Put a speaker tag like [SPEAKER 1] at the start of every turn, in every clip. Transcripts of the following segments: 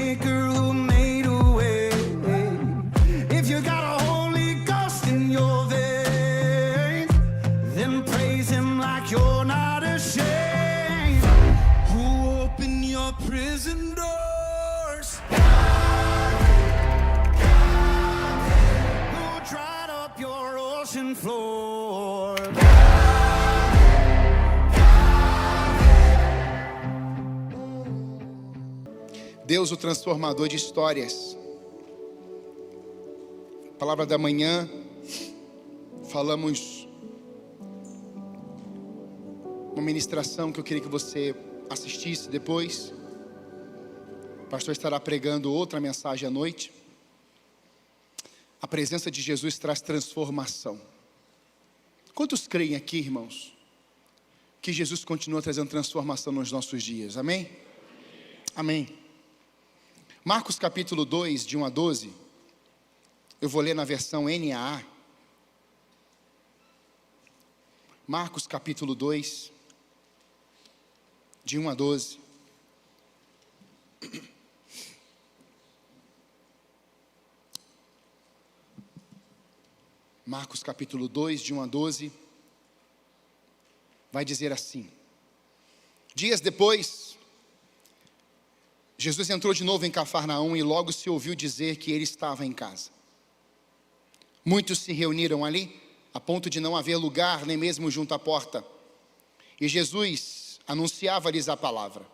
[SPEAKER 1] maker who made a way. If you got a Holy Ghost in your veins, then praise him like you're not ashamed. Who opened your prison doors? Who dried up your ocean floor?
[SPEAKER 2] Deus, o transformador de histórias. Palavra da manhã, falamos uma ministração que eu queria que você assistisse depois. O pastor estará pregando outra mensagem à noite. A presença de Jesus traz transformação. Quantos creem aqui, irmãos, que Jesus continua trazendo transformação nos nossos dias? Amém? Amém. Marcos capítulo 2, de 1 a 12, eu vou ler na versão NAA. Marcos capítulo 2, de 1 a 12. Marcos capítulo 2, de 1 a 12, vai dizer assim: dias depois, Jesus entrou de novo em Cafarnaum e logo se ouviu dizer que ele estava em casa. Muitos se reuniram ali, a ponto de não haver lugar nem mesmo junto à porta. E Jesus anunciava-lhes a palavra.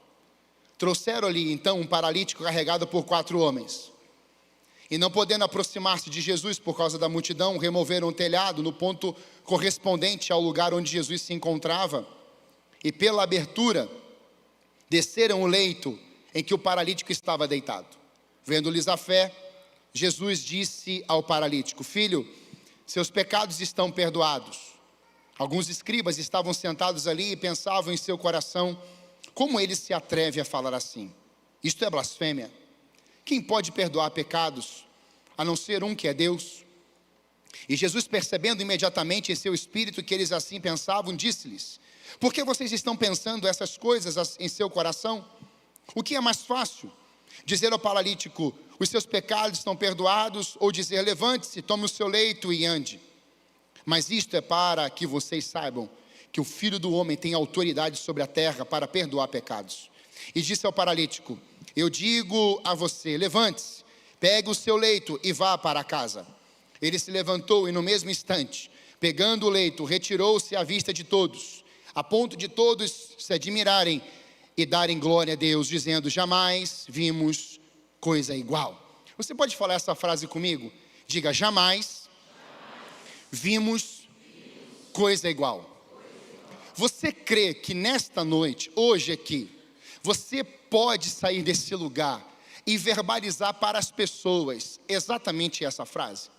[SPEAKER 2] Trouxeram-lhe então um paralítico carregado por 4 homens. E não podendo aproximar-se de Jesus por causa da multidão, removeram o telhado no ponto correspondente ao lugar onde Jesus se encontrava. E pela abertura, desceram o leito em que o paralítico estava deitado. Vendo-lhes a fé, Jesus disse ao paralítico: filho, seus pecados estão perdoados. Alguns escribas estavam sentados ali e pensavam em seu coração: como ele se atreve a falar assim? Isto é blasfêmia. Quem pode perdoar pecados, a não ser um que é Deus? E Jesus, percebendo imediatamente em seu espírito que eles assim pensavam, disse-lhes: por que vocês estão pensando essas coisas em seu coração? O que é mais fácil? Dizer ao paralítico: os seus pecados estão perdoados, ou dizer: levante-se, tome o seu leito e ande? Mas isto é para que vocês saibam que o Filho do Homem tem autoridade sobre a terra para perdoar pecados. E disse ao paralítico: eu digo a você, levante-se, pegue o seu leito e vá para casa. Ele se levantou e no mesmo instante, pegando o leito, retirou-se à vista de todos, a ponto de todos se admirarem e darem glória a Deus, dizendo: jamais vimos coisa igual. Você pode falar essa frase comigo? Diga: jamais vimos coisa igual. Você crê que nesta noite, hoje aqui, você pode sair desse lugar e verbalizar para as pessoas exatamente essa frase?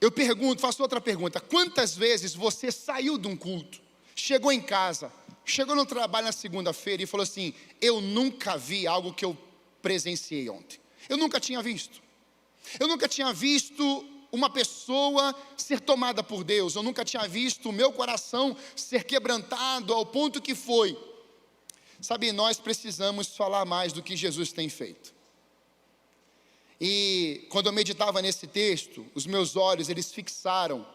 [SPEAKER 2] Eu pergunto, faço outra pergunta: quantas vezes você saiu de um culto, chegou em casa, chegou no trabalho na segunda-feira e falou assim: eu nunca vi algo que eu presenciei ontem. Eu nunca tinha visto. Eu nunca tinha visto uma pessoa ser tomada por Deus. Eu nunca tinha visto o meu coração ser quebrantado ao ponto que foi. Sabe, nós precisamos falar mais do que Jesus tem feito. E quando eu meditava nesse texto, os meus olhos, eles fixaram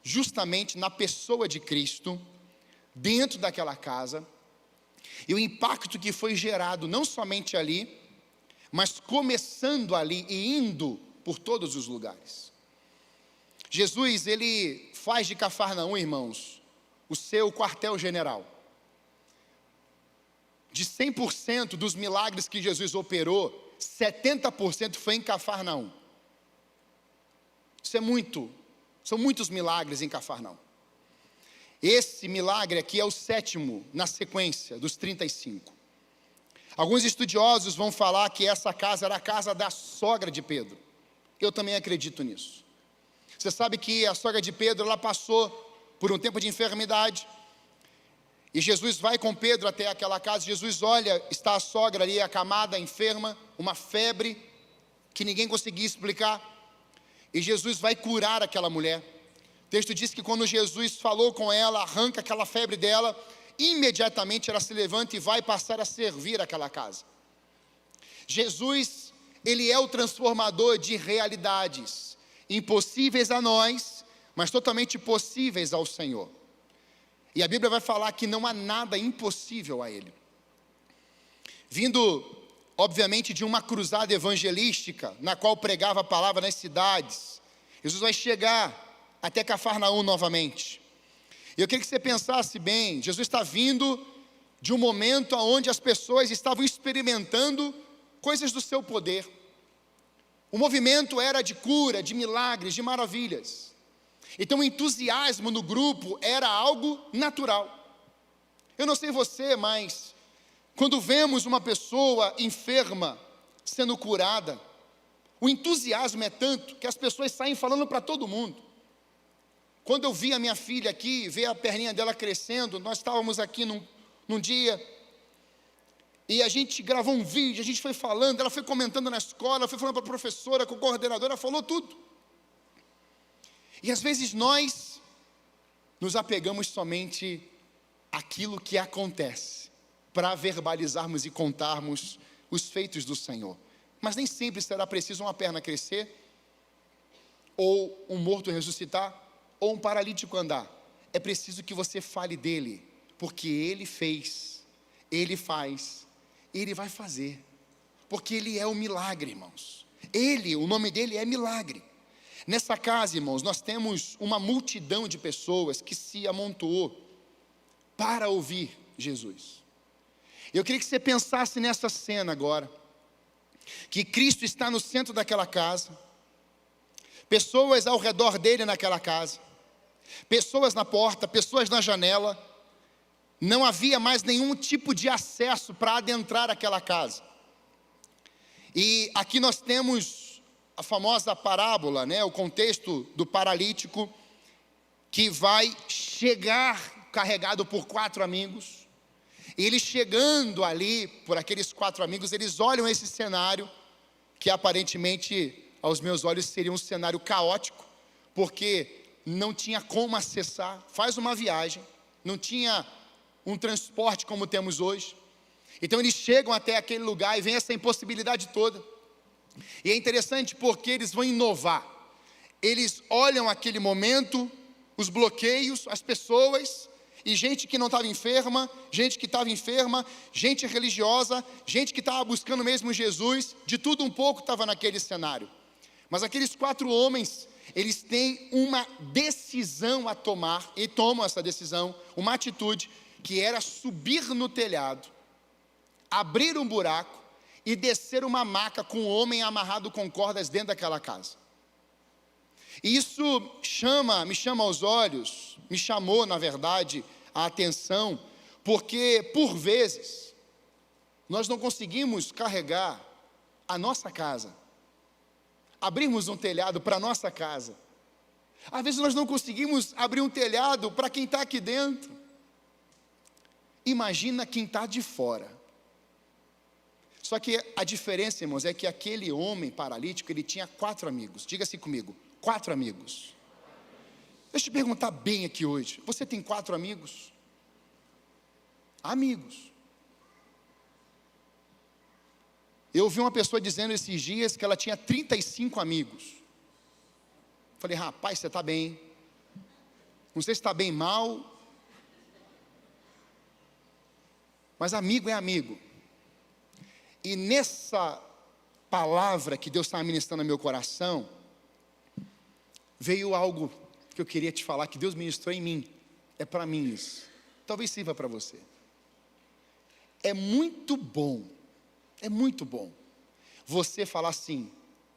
[SPEAKER 2] justamente na pessoa de Cristo, dentro daquela casa, e o impacto que foi gerado não somente ali, mas começando ali e indo por todos os lugares. Jesus, ele faz de Cafarnaum, irmãos, o seu quartel-general. De 100% dos milagres que Jesus operou, 70% foi em Cafarnaum. Isso é muito, são muitos milagres em Cafarnaum. Esse milagre aqui é o 7º na sequência dos 35. Alguns estudiosos vão falar que essa casa era a casa da sogra de Pedro. Eu também acredito nisso. Você sabe que a sogra de Pedro, ela passou por um tempo de enfermidade. E Jesus vai com Pedro até aquela casa. Jesus olha, está a sogra ali acamada, enferma, uma febre que ninguém conseguia explicar. E Jesus vai curar aquela mulher. O texto diz que quando Jesus falou com ela, arranca aquela febre dela, imediatamente ela se levanta e vai passar a servir aquela casa. Jesus, ele é o transformador de realidades impossíveis a nós, mas totalmente possíveis ao Senhor. E a Bíblia vai falar que não há nada impossível a ele. Vindo, obviamente, de uma cruzada evangelística, na qual pregava a palavra nas cidades, Jesus vai chegar até Cafarnaum novamente. E eu queria que você pensasse bem, Jesus está vindo de um momento onde as pessoas estavam experimentando coisas do seu poder. O movimento era de cura, de milagres, de maravilhas. Então o entusiasmo no grupo era algo natural. Eu não sei você, mas quando vemos uma pessoa enferma sendo curada, o entusiasmo é tanto que as pessoas saem falando para todo mundo. Quando eu vi a minha filha aqui, ver a perninha dela crescendo, nós estávamos aqui num dia, e a gente gravou um vídeo, a gente foi falando, ela foi comentando na escola, foi falando para a professora, com a coordenadora, falou tudo. E às vezes nós nos apegamos somente àquilo que acontece, para verbalizarmos e contarmos os feitos do Senhor. Mas nem sempre será preciso uma perna crescer, ou um morto ressuscitar, ou um paralítico andar. É preciso que você fale dele, porque ele fez, ele faz, ele vai fazer, porque ele é o milagre, irmãos. Ele, o nome dele é milagre. Nessa casa, irmãos, nós temos uma multidão de pessoas que se amontoou para ouvir Jesus. Eu queria que você pensasse nessa cena agora, que Cristo está no centro daquela casa, pessoas ao redor dele naquela casa, pessoas na porta, pessoas na janela. Não havia mais nenhum tipo de acesso para adentrar aquela casa. E aqui nós temos a famosa parábola, né, o contexto do paralítico, que vai chegar carregado por 4 amigos. E eles chegando ali, por aqueles 4 amigos, eles olham esse cenário, que aparentemente, aos meus olhos, seria um cenário caótico, porque não tinha como acessar, faz uma viagem, não tinha um transporte como temos hoje. Então eles chegam até aquele lugar e vem essa impossibilidade toda. E é interessante porque eles vão inovar. Eles olham aquele momento, os bloqueios, as pessoas, e gente que não estava enferma, gente que estava enferma, gente religiosa, gente que estava buscando mesmo Jesus, de tudo um pouco estava naquele cenário. Mas aqueles 4 homens, eles têm uma decisão a tomar, e tomam essa decisão, uma atitude, que era subir no telhado, abrir um buraco, e descer uma maca com um homem amarrado com cordas dentro daquela casa. E isso me chama aos olhos, me chamou, na verdade, a atenção, porque, por vezes, nós não conseguimos carregar a nossa casa, abrirmos um telhado para a nossa casa. Às vezes nós não conseguimos abrir um telhado para quem está aqui dentro. Imagina quem está de fora. Só que a diferença, irmãos, é que aquele homem paralítico, ele tinha 4 amigos. Diga-se comigo, 4 amigos. Deixa eu te perguntar bem aqui hoje. Você tem 4 amigos? Amigos. Eu ouvi uma pessoa dizendo esses dias que ela tinha 35 amigos. Falei, rapaz, você está bem. Não sei se está bem mal. Mas amigo é amigo. E nessa palavra que Deus estava ministrando no meu coração, veio algo que eu queria te falar, que Deus ministrou em mim. É para mim isso. Talvez sirva para você. É muito bom você falar assim,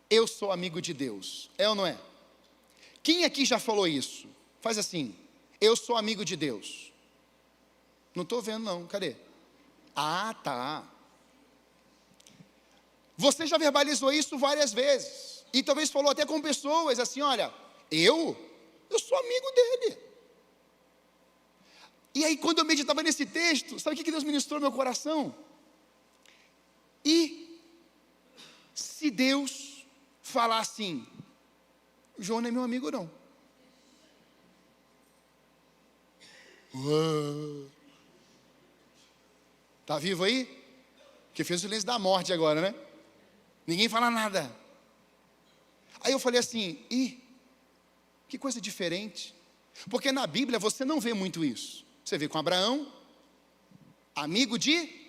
[SPEAKER 2] eu sou amigo de Deus. É ou não é? Quem aqui já falou isso? Faz assim, eu sou amigo de Deus. Não estou vendo não, cadê? Ah, tá. Você já verbalizou isso várias vezes. E talvez falou até com pessoas assim, olha, eu sou amigo dele. E aí quando eu meditava nesse texto, sabe o que Deus ministrou no meu coração? E se Deus falar assim, João não é meu amigo não. Está vivo aí? Que fez o silêncio da morte agora, né? Ninguém fala nada. Aí eu falei assim, que coisa diferente. Porque na Bíblia você não vê muito isso. Você vê com Abraão, amigo de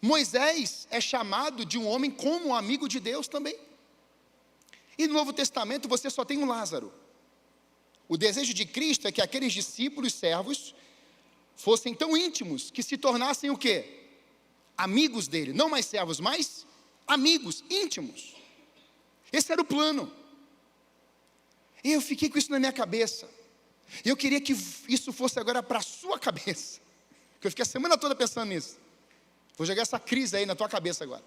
[SPEAKER 2] Moisés, é chamado de um homem como amigo de Deus também. E no Novo Testamento você só tem um Lázaro. O desejo de Cristo é que aqueles discípulos servos fossem tão íntimos que se tornassem o quê? Amigos dele, não mais servos, mas amigos íntimos. Esse era o plano. E eu fiquei com isso na minha cabeça. E eu queria que isso fosse agora para a sua cabeça. Porque eu fiquei a semana toda pensando nisso. Vou jogar essa crise aí na tua cabeça agora.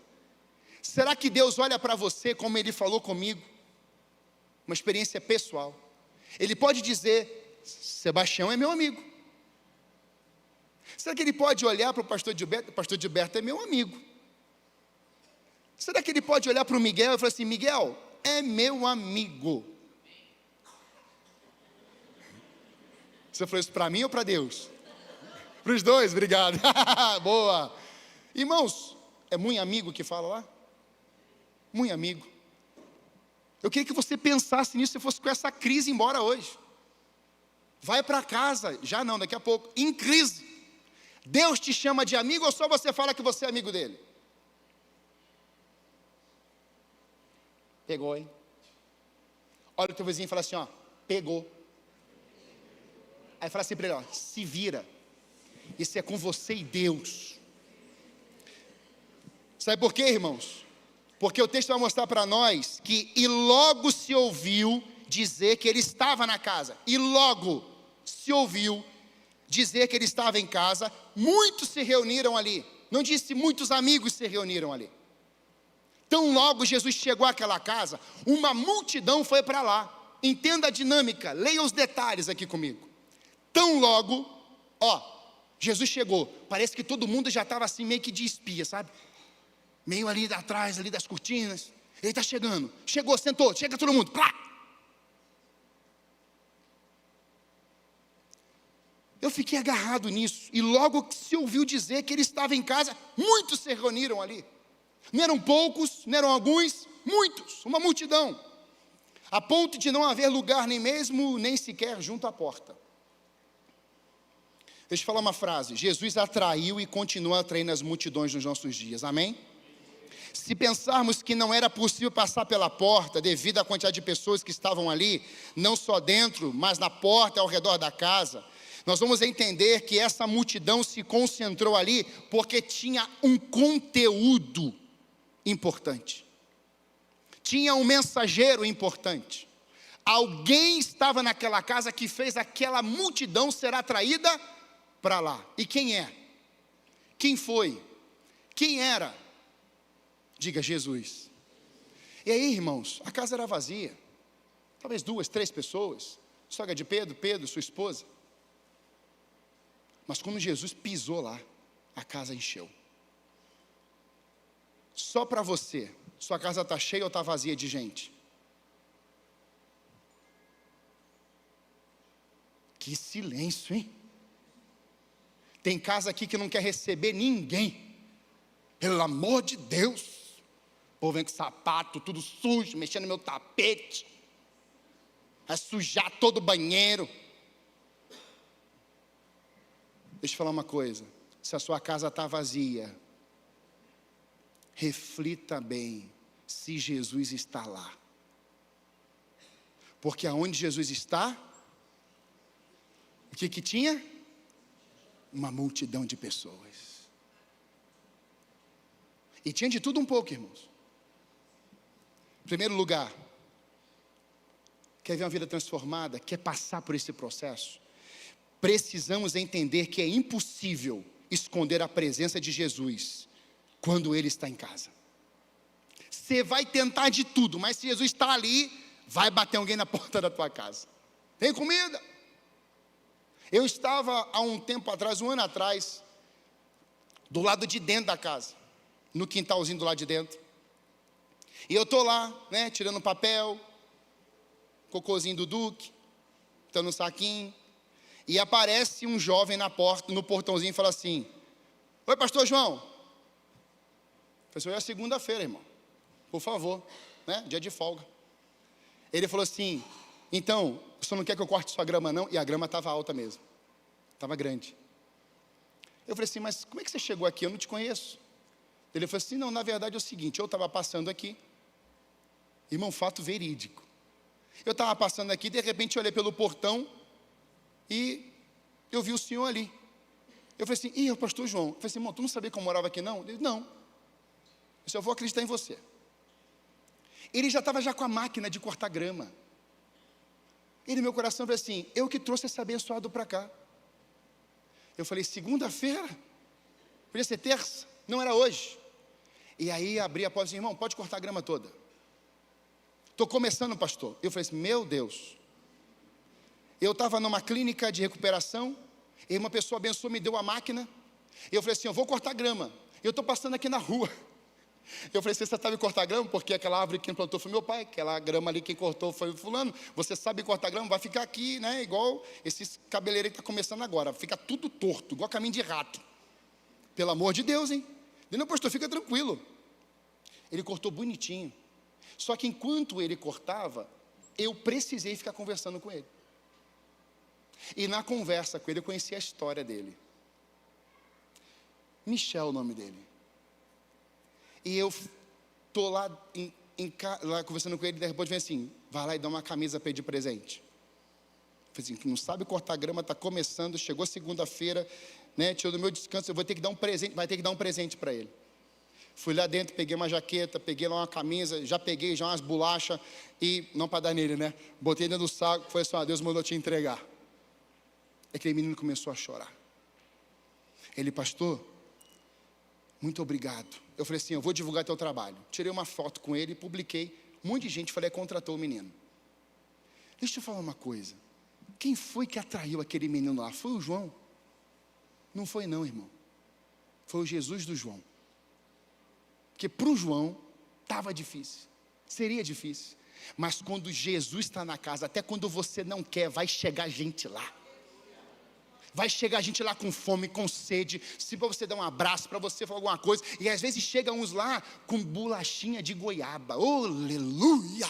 [SPEAKER 2] Será que Deus olha para você como Ele falou comigo? Uma experiência pessoal. Ele pode dizer, Sebastião é meu amigo. Será que Ele pode olhar para o pastor Gilberto? O pastor Gilberto é meu amigo. Será que Ele pode olhar para o Miguel e falar assim, Miguel, é meu amigo? Você falou isso para mim ou para Deus? Para os dois, obrigado. Boa. Irmãos, é muito amigo que fala lá? Muito amigo. Eu queria que você pensasse nisso se fosse com essa crise embora hoje. Vai para casa, já não, daqui a pouco, em crise. Deus te chama de amigo ou só você fala que você é amigo dele? Pegou, hein? Olha o teu vizinho e fala assim, ó, pegou. Aí fala assim para ele, ó, se vira. Isso é com você e Deus. Sabe por quê, irmãos? Porque o texto vai mostrar para nós que e logo se ouviu dizer que ele estava na casa. E logo se ouviu dizer que ele estava em casa. Muitos se reuniram ali. Não disse muitos amigos se reuniram ali. Tão logo Jesus chegou àquela casa, uma multidão foi para lá. Entenda a dinâmica, leia os detalhes aqui comigo. Tão logo, Jesus chegou. Parece que todo mundo já estava assim meio que de espia, sabe? Meio ali atrás, ali das cortinas. Ele está chegando. Chegou, sentou, chega todo mundo. Plá! Eu fiquei agarrado nisso. E logo se ouviu dizer que ele estava em casa, muitos se reuniram ali. Não eram poucos, não eram alguns, muitos, uma multidão. A ponto de não haver lugar nem sequer junto à porta. Deixa eu falar uma frase. Jesus atraiu e continua atraindo as multidões nos nossos dias. Amém? Se pensarmos que não era possível passar pela porta devido à quantidade de pessoas que estavam ali, não só dentro, mas na porta ao redor da casa, nós vamos entender que essa multidão se concentrou ali porque tinha um conteúdo importante. Tinha um mensageiro importante. Alguém estava naquela casa que fez aquela multidão ser atraída para lá. E quem é? Quem foi? Quem era? Diga Jesus. E aí, irmãos, a casa era vazia. Talvez 2, 3 pessoas. Sogra de Pedro, sua esposa. Mas quando Jesus pisou lá, a casa encheu. Só para você, sua casa está cheia ou está vazia de gente? Que silêncio, hein? Tem casa aqui que não quer receber ninguém. Pelo amor de Deus. O povo vem com sapato, tudo sujo, mexendo no meu tapete. Vai sujar todo o banheiro. Deixa eu falar uma coisa. Se a sua casa está vazia, reflita bem se Jesus está lá. Porque aonde Jesus está, o que tinha? Uma multidão de pessoas. E tinha de tudo um pouco, irmãos. Em primeiro lugar, quer ver uma vida transformada, quer passar por esse processo? Precisamos entender que é impossível esconder a presença de Jesus quando Ele está em casa. Você vai tentar de tudo, mas se Jesus está ali, vai bater alguém na porta da tua casa. Tem comida? Eu estava há um tempo atrás, 1 ano atrás, do lado de dentro da casa, no quintalzinho do lado de dentro. E eu estou lá, né, tirando papel, cocôzinho do Duque, botando no saquinho, e aparece um jovem na porta, no portãozinho e fala assim, oi pastor João. Eu falei, hoje é segunda-feira, irmão. por favor, né? Dia de folga. Ele falou assim, então, o senhor não quer que eu corte sua grama não? E a grama estava alta mesmo, estava grande. Eu falei assim, mas como é que você chegou aqui? Eu não te conheço. Ele falou assim, não, na verdade é o seguinte, eu estava passando aqui, irmão, fato verídico. Eu estava passando aqui, de repente eu olhei pelo portão e eu vi o senhor ali. Eu falei assim, é o pastor João. Eu falei assim, irmão, tu não sabia que eu morava aqui não? Ele, não. Eu disse, eu vou acreditar em você. Ele já estava com a máquina de cortar grama. Ele, no meu coração, falou assim, eu que trouxe esse abençoado para cá. Eu falei, segunda-feira? Podia ser terça? Não era hoje. E aí abri a porta e disse, irmão, pode cortar a grama toda. Estou começando, pastor. Eu falei assim, meu Deus. Eu estava numa clínica de recuperação, e uma pessoa abençoou, me deu a máquina. E eu falei assim, eu vou cortar grama. Eu estou passando aqui na rua. Eu falei, você sabe cortar grama? Porque aquela árvore que quem plantou foi meu pai, aquela grama ali quem cortou foi o fulano. Você sabe cortar grama? Vai ficar aqui, né? Igual esses cabeleireiros que estão começando agora. Fica tudo torto, igual caminho de rato. Pelo amor de Deus, hein? Ele, não, pastor, fica tranquilo. Ele cortou bonitinho. Só que enquanto ele cortava, eu precisei ficar conversando com ele. E na conversa com ele, eu conheci a história dele. Michel, o nome dele. E eu estou lá, lá conversando com ele, e depois vem assim, vai lá e dá uma camisa para ele de presente. Falei assim, não sabe cortar grama, está começando, chegou segunda-feira, né, tirou do meu descanso, eu vou ter que dar um presente, vai ter que dar um presente para ele. Fui lá dentro, peguei uma jaqueta, peguei lá uma camisa, já peguei já umas bolachas, e, não para dar nele, né, botei dentro do saco, foi assim, Deus mandou te entregar. Aquele menino começou a chorar. Ele, pastor, muito obrigado. Eu falei assim, eu vou divulgar teu trabalho. Tirei uma foto com ele e publiquei. Um monte de gente, falei, contratou o menino. Deixa eu falar uma coisa. Quem foi que atraiu aquele menino lá? Foi o João? Não foi não, irmão. Foi o Jesus do João. Porque para o João, estava difícil. Seria difícil. Mas quando Jesus está na casa, até quando você não quer, vai chegar gente lá. Vai chegar gente lá com fome, com sede, se para você dar um abraço, para você falar alguma coisa, e às vezes chega uns lá com bolachinha de goiaba, oh, aleluia!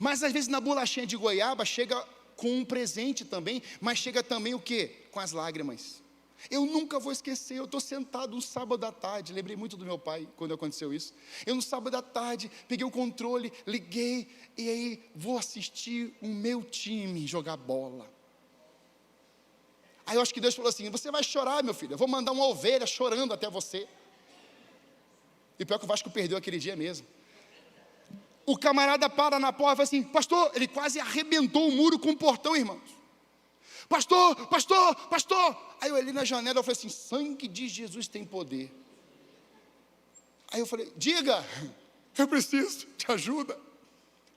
[SPEAKER 2] Mas às vezes na bolachinha de goiaba chega com um presente também, mas chega também o quê? Com as lágrimas. Eu nunca vou esquecer, eu estou sentado um sábado à tarde, lembrei muito do meu pai quando aconteceu isso. Eu no sábado à tarde, peguei o controle, liguei, e aí vou assistir o meu time jogar bola. Aí eu acho que Deus falou assim, você vai chorar, meu filho, eu vou mandar uma ovelha chorando até você. E pior que o Vasco perdeu aquele dia mesmo. O camarada para na porta e fala assim, pastor, ele quase arrebentou o muro com o portão, irmãos. Pastor, pastor, pastor. Aí eu olhei na janela e falei assim, sangue de Jesus tem poder. Aí eu falei, diga, eu preciso de ajuda.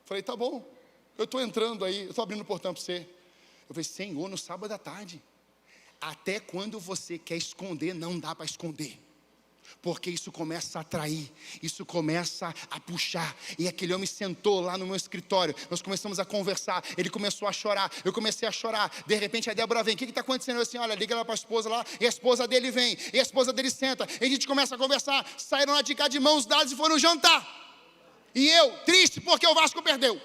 [SPEAKER 2] Falei, tá bom, eu estou entrando aí, eu estou abrindo o portão para você. Eu falei, Senhor, no sábado à tarde. Até quando você quer esconder, não dá para esconder. Porque isso começa a atrair, isso começa a puxar. E aquele homem sentou lá no meu escritório, nós começamos a conversar, ele começou a chorar, eu comecei a chorar. De repente a Débora vem, o que está acontecendo? Eu assim, olha, liga lá para a esposa lá, e a esposa dele vem, e a esposa dele senta, e a gente começa a conversar, saíram lá de cá de mãos dadas e foram jantar. E eu, triste porque o Vasco perdeu,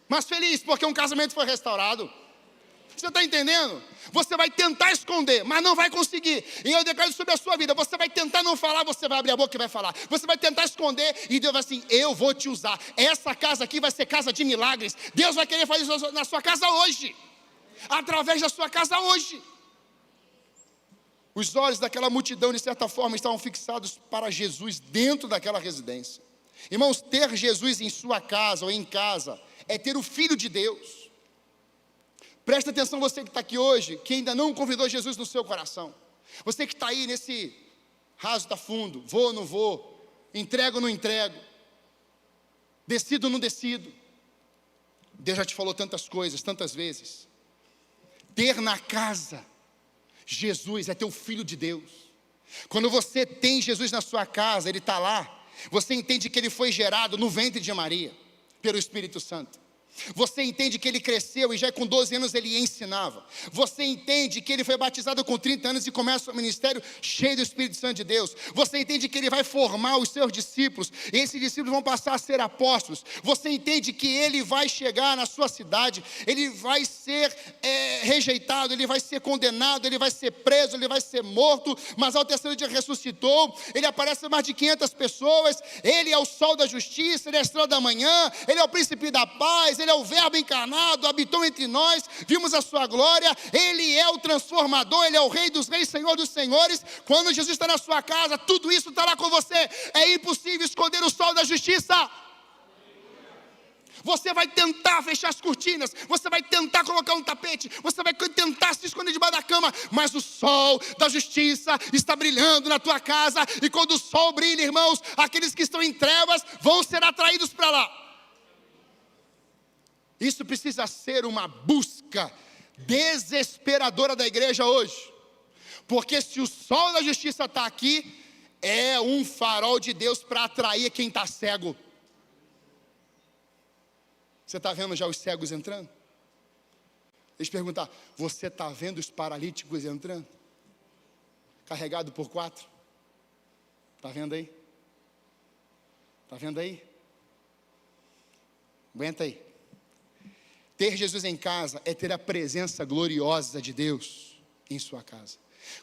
[SPEAKER 2] mas feliz porque um casamento foi restaurado. Você está entendendo? Você vai tentar esconder, mas não vai conseguir. E eu declaro sobre a sua vida, você vai tentar não falar, você vai abrir a boca e vai falar. Você vai tentar esconder e Deus vai assim, eu vou te usar. Essa casa aqui vai ser casa de milagres. Deus vai querer fazer isso na sua casa hoje. Através da sua casa hoje. Os olhos daquela multidão, de certa forma, estavam fixados para Jesus dentro daquela residência. Irmãos, ter Jesus em sua casa ou em casa é ter o Filho de Deus. Presta atenção, você que está aqui hoje, que ainda não convidou Jesus no seu coração. Você que está aí nesse raso da fundo, vou ou não vou, entrego ou não entrego, decido ou não decido. Deus já te falou tantas coisas, tantas vezes. Ter na casa Jesus é ter o Filho de Deus. Quando você tem Jesus na sua casa, Ele está lá, você entende que Ele foi gerado no ventre de Maria, pelo Espírito Santo. Você entende que ele cresceu e já com 12 anos ele ensinava. Você entende que ele foi batizado com 30 anos e começa o ministério cheio do Espírito Santo de Deus. Você entende que ele vai formar os seus discípulos, e esses discípulos vão passar a ser apóstolos. Você entende que ele vai chegar na sua cidade, ele vai ser rejeitado, ele vai ser condenado, ele vai ser preso, ele vai ser morto, mas ao terceiro dia ressuscitou. Ele aparece a mais de 500 pessoas. Ele é o sol da justiça, ele é a estrela da manhã, ele é o príncipe da paz, ele é o verbo encarnado, habitou entre nós, vimos a sua glória. Ele é o transformador, ele é o rei dos reis, senhor dos senhores. Quando Jesus está na sua casa, tudo isso estará com você. É impossível esconder o sol da justiça. Você vai tentar fechar as cortinas, você vai tentar colocar um tapete, você vai tentar se esconder debaixo da cama, mas o sol da justiça está brilhando na tua casa. E quando o sol brilha, irmãos, aqueles que estão em trevas vão ser atraídos para lá. Isso precisa ser uma busca desesperadora da igreja hoje, porque se o sol da justiça está aqui, é um farol de Deus para atrair quem está cego. Você está vendo já os cegos entrando? Deixa eu perguntar, você está vendo os paralíticos entrando? Carregado por 4? Está vendo aí? Está vendo aí? Aguenta aí. Ter Jesus em casa é ter a presença gloriosa de Deus em sua casa.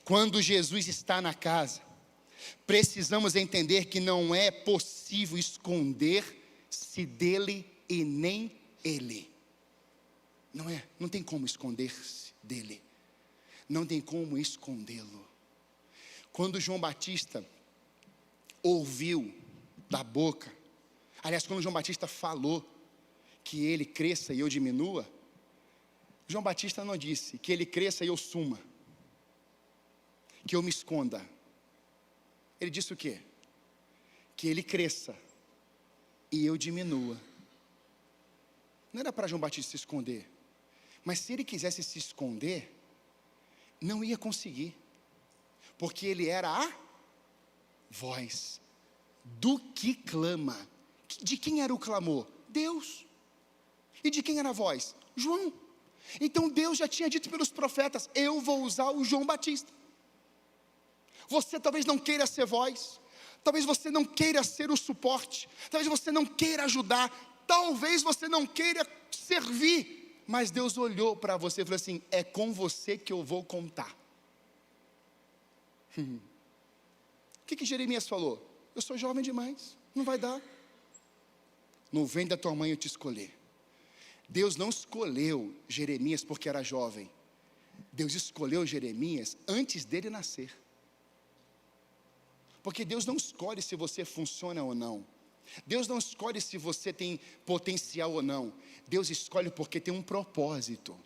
[SPEAKER 2] Quando Jesus está na casa, precisamos entender que não é possível esconder-se dele e nem ele. Não tem como esconder-se dele. Não tem como escondê-lo. Quando João Batista ouviu da boca, aliás, quando João Batista falou que ele cresça e eu diminua, João Batista não disse que ele cresça e eu suma, que eu me esconda. Ele disse o quê? Que ele cresça e eu diminua. Não era para João Batista se esconder, mas se ele quisesse se esconder, não ia conseguir, porque ele era a voz do que clama. De quem era o clamor? Deus. E de quem era a voz? João. Então Deus já tinha dito pelos profetas: eu vou usar o João Batista. Você talvez não queira ser voz, talvez você não queira ser o suporte, talvez você não queira ajudar, talvez você não queira servir, mas Deus olhou para você e falou assim: é com você que eu vou contar. O que Jeremias falou? Eu sou jovem demais, não vai dar. No ventre da tua mãe eu te escolhi. Deus não escolheu Jeremias porque era jovem. Deus escolheu Jeremias antes dele nascer. Porque Deus não escolhe se você funciona ou não. Deus não escolhe se você tem potencial ou não. Deus escolhe porque tem um propósito.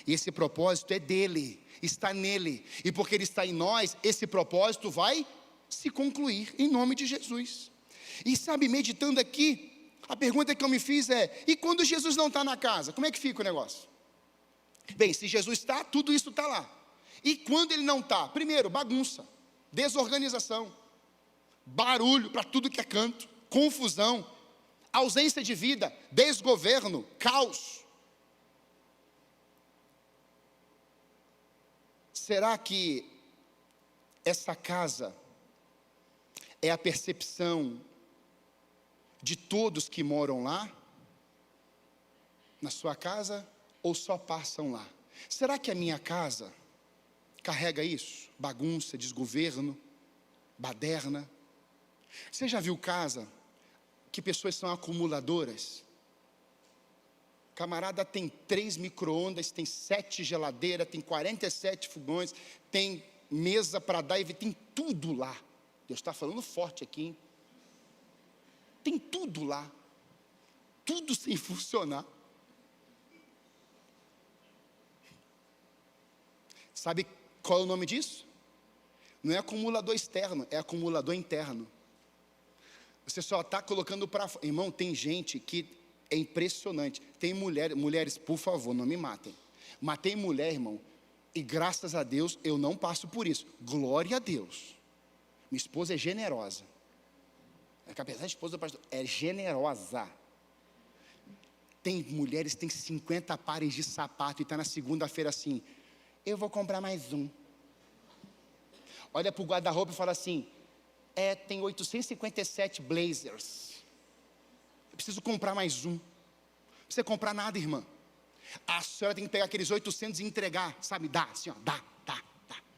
[SPEAKER 2] E esse propósito é dele, está nele. E porque ele está em nós, esse propósito vai se concluir em nome de Jesus. E sabe, meditando aqui, a pergunta que eu me fiz é: e quando Jesus não está na casa, como é que fica o negócio? Bem, se Jesus está, tudo isso está lá. E quando ele não está? Primeiro, bagunça, desorganização, barulho para tudo que é canto, confusão, ausência de vida, desgoverno, caos. Será que essa casa é a percepção de todos que moram lá, na sua casa, ou só passam lá? Será que a minha casa carrega isso? Bagunça, desgoverno, baderna? Você já viu casa que pessoas são acumuladoras? Camarada tem 3 micro-ondas, tem 7 geladeiras, tem 47 fogões, tem mesa para dar e tem tudo lá. Deus está falando forte aqui, hein? Tem tudo lá, tudo sem funcionar. Sabe qual é o nome disso? Não é acumulador externo, é acumulador interno. Você só está colocando para fora. Irmão, tem gente que é impressionante. Tem mulheres, por favor, não me matem. Matei mulher, irmão, e graças a Deus eu não passo por isso. Glória a Deus. Minha esposa é generosa. É que apesar de esposa do pastor, é generosa. Tem mulheres que têm 50 pares de sapato e está na segunda-feira assim, eu vou comprar mais um. Olha para o guarda-roupa e fala assim, tem 857 blazers. Eu preciso comprar mais um. Não precisa comprar nada, irmã. A senhora tem que pegar aqueles 800 e entregar, sabe? Dá, assim, ó, dá.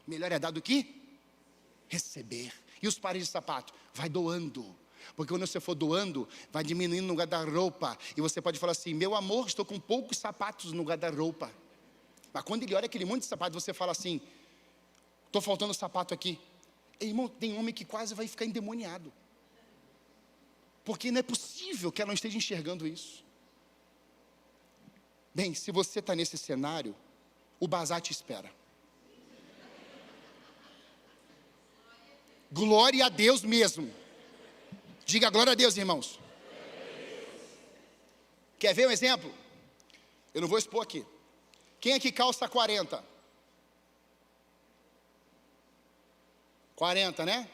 [SPEAKER 2] Melhor é dar do que receber. E os pares de sapato? Vai doando. Porque quando você for doando, vai diminuindo no guarda-roupa. E você pode falar assim, meu amor, estou com poucos sapatos no guarda-roupa. Mas quando ele olha aquele monte de sapato, você fala assim, estou faltando sapato aqui. Irmão, tem homem que quase vai ficar endemoniado. Porque não é possível que ela não esteja enxergando isso. Bem, se você está nesse cenário, o bazar te espera. Glória a Deus mesmo. Diga glória a Deus, irmãos. Quer ver um exemplo? Eu não vou expor aqui. Quem aqui calça 40? 40, né?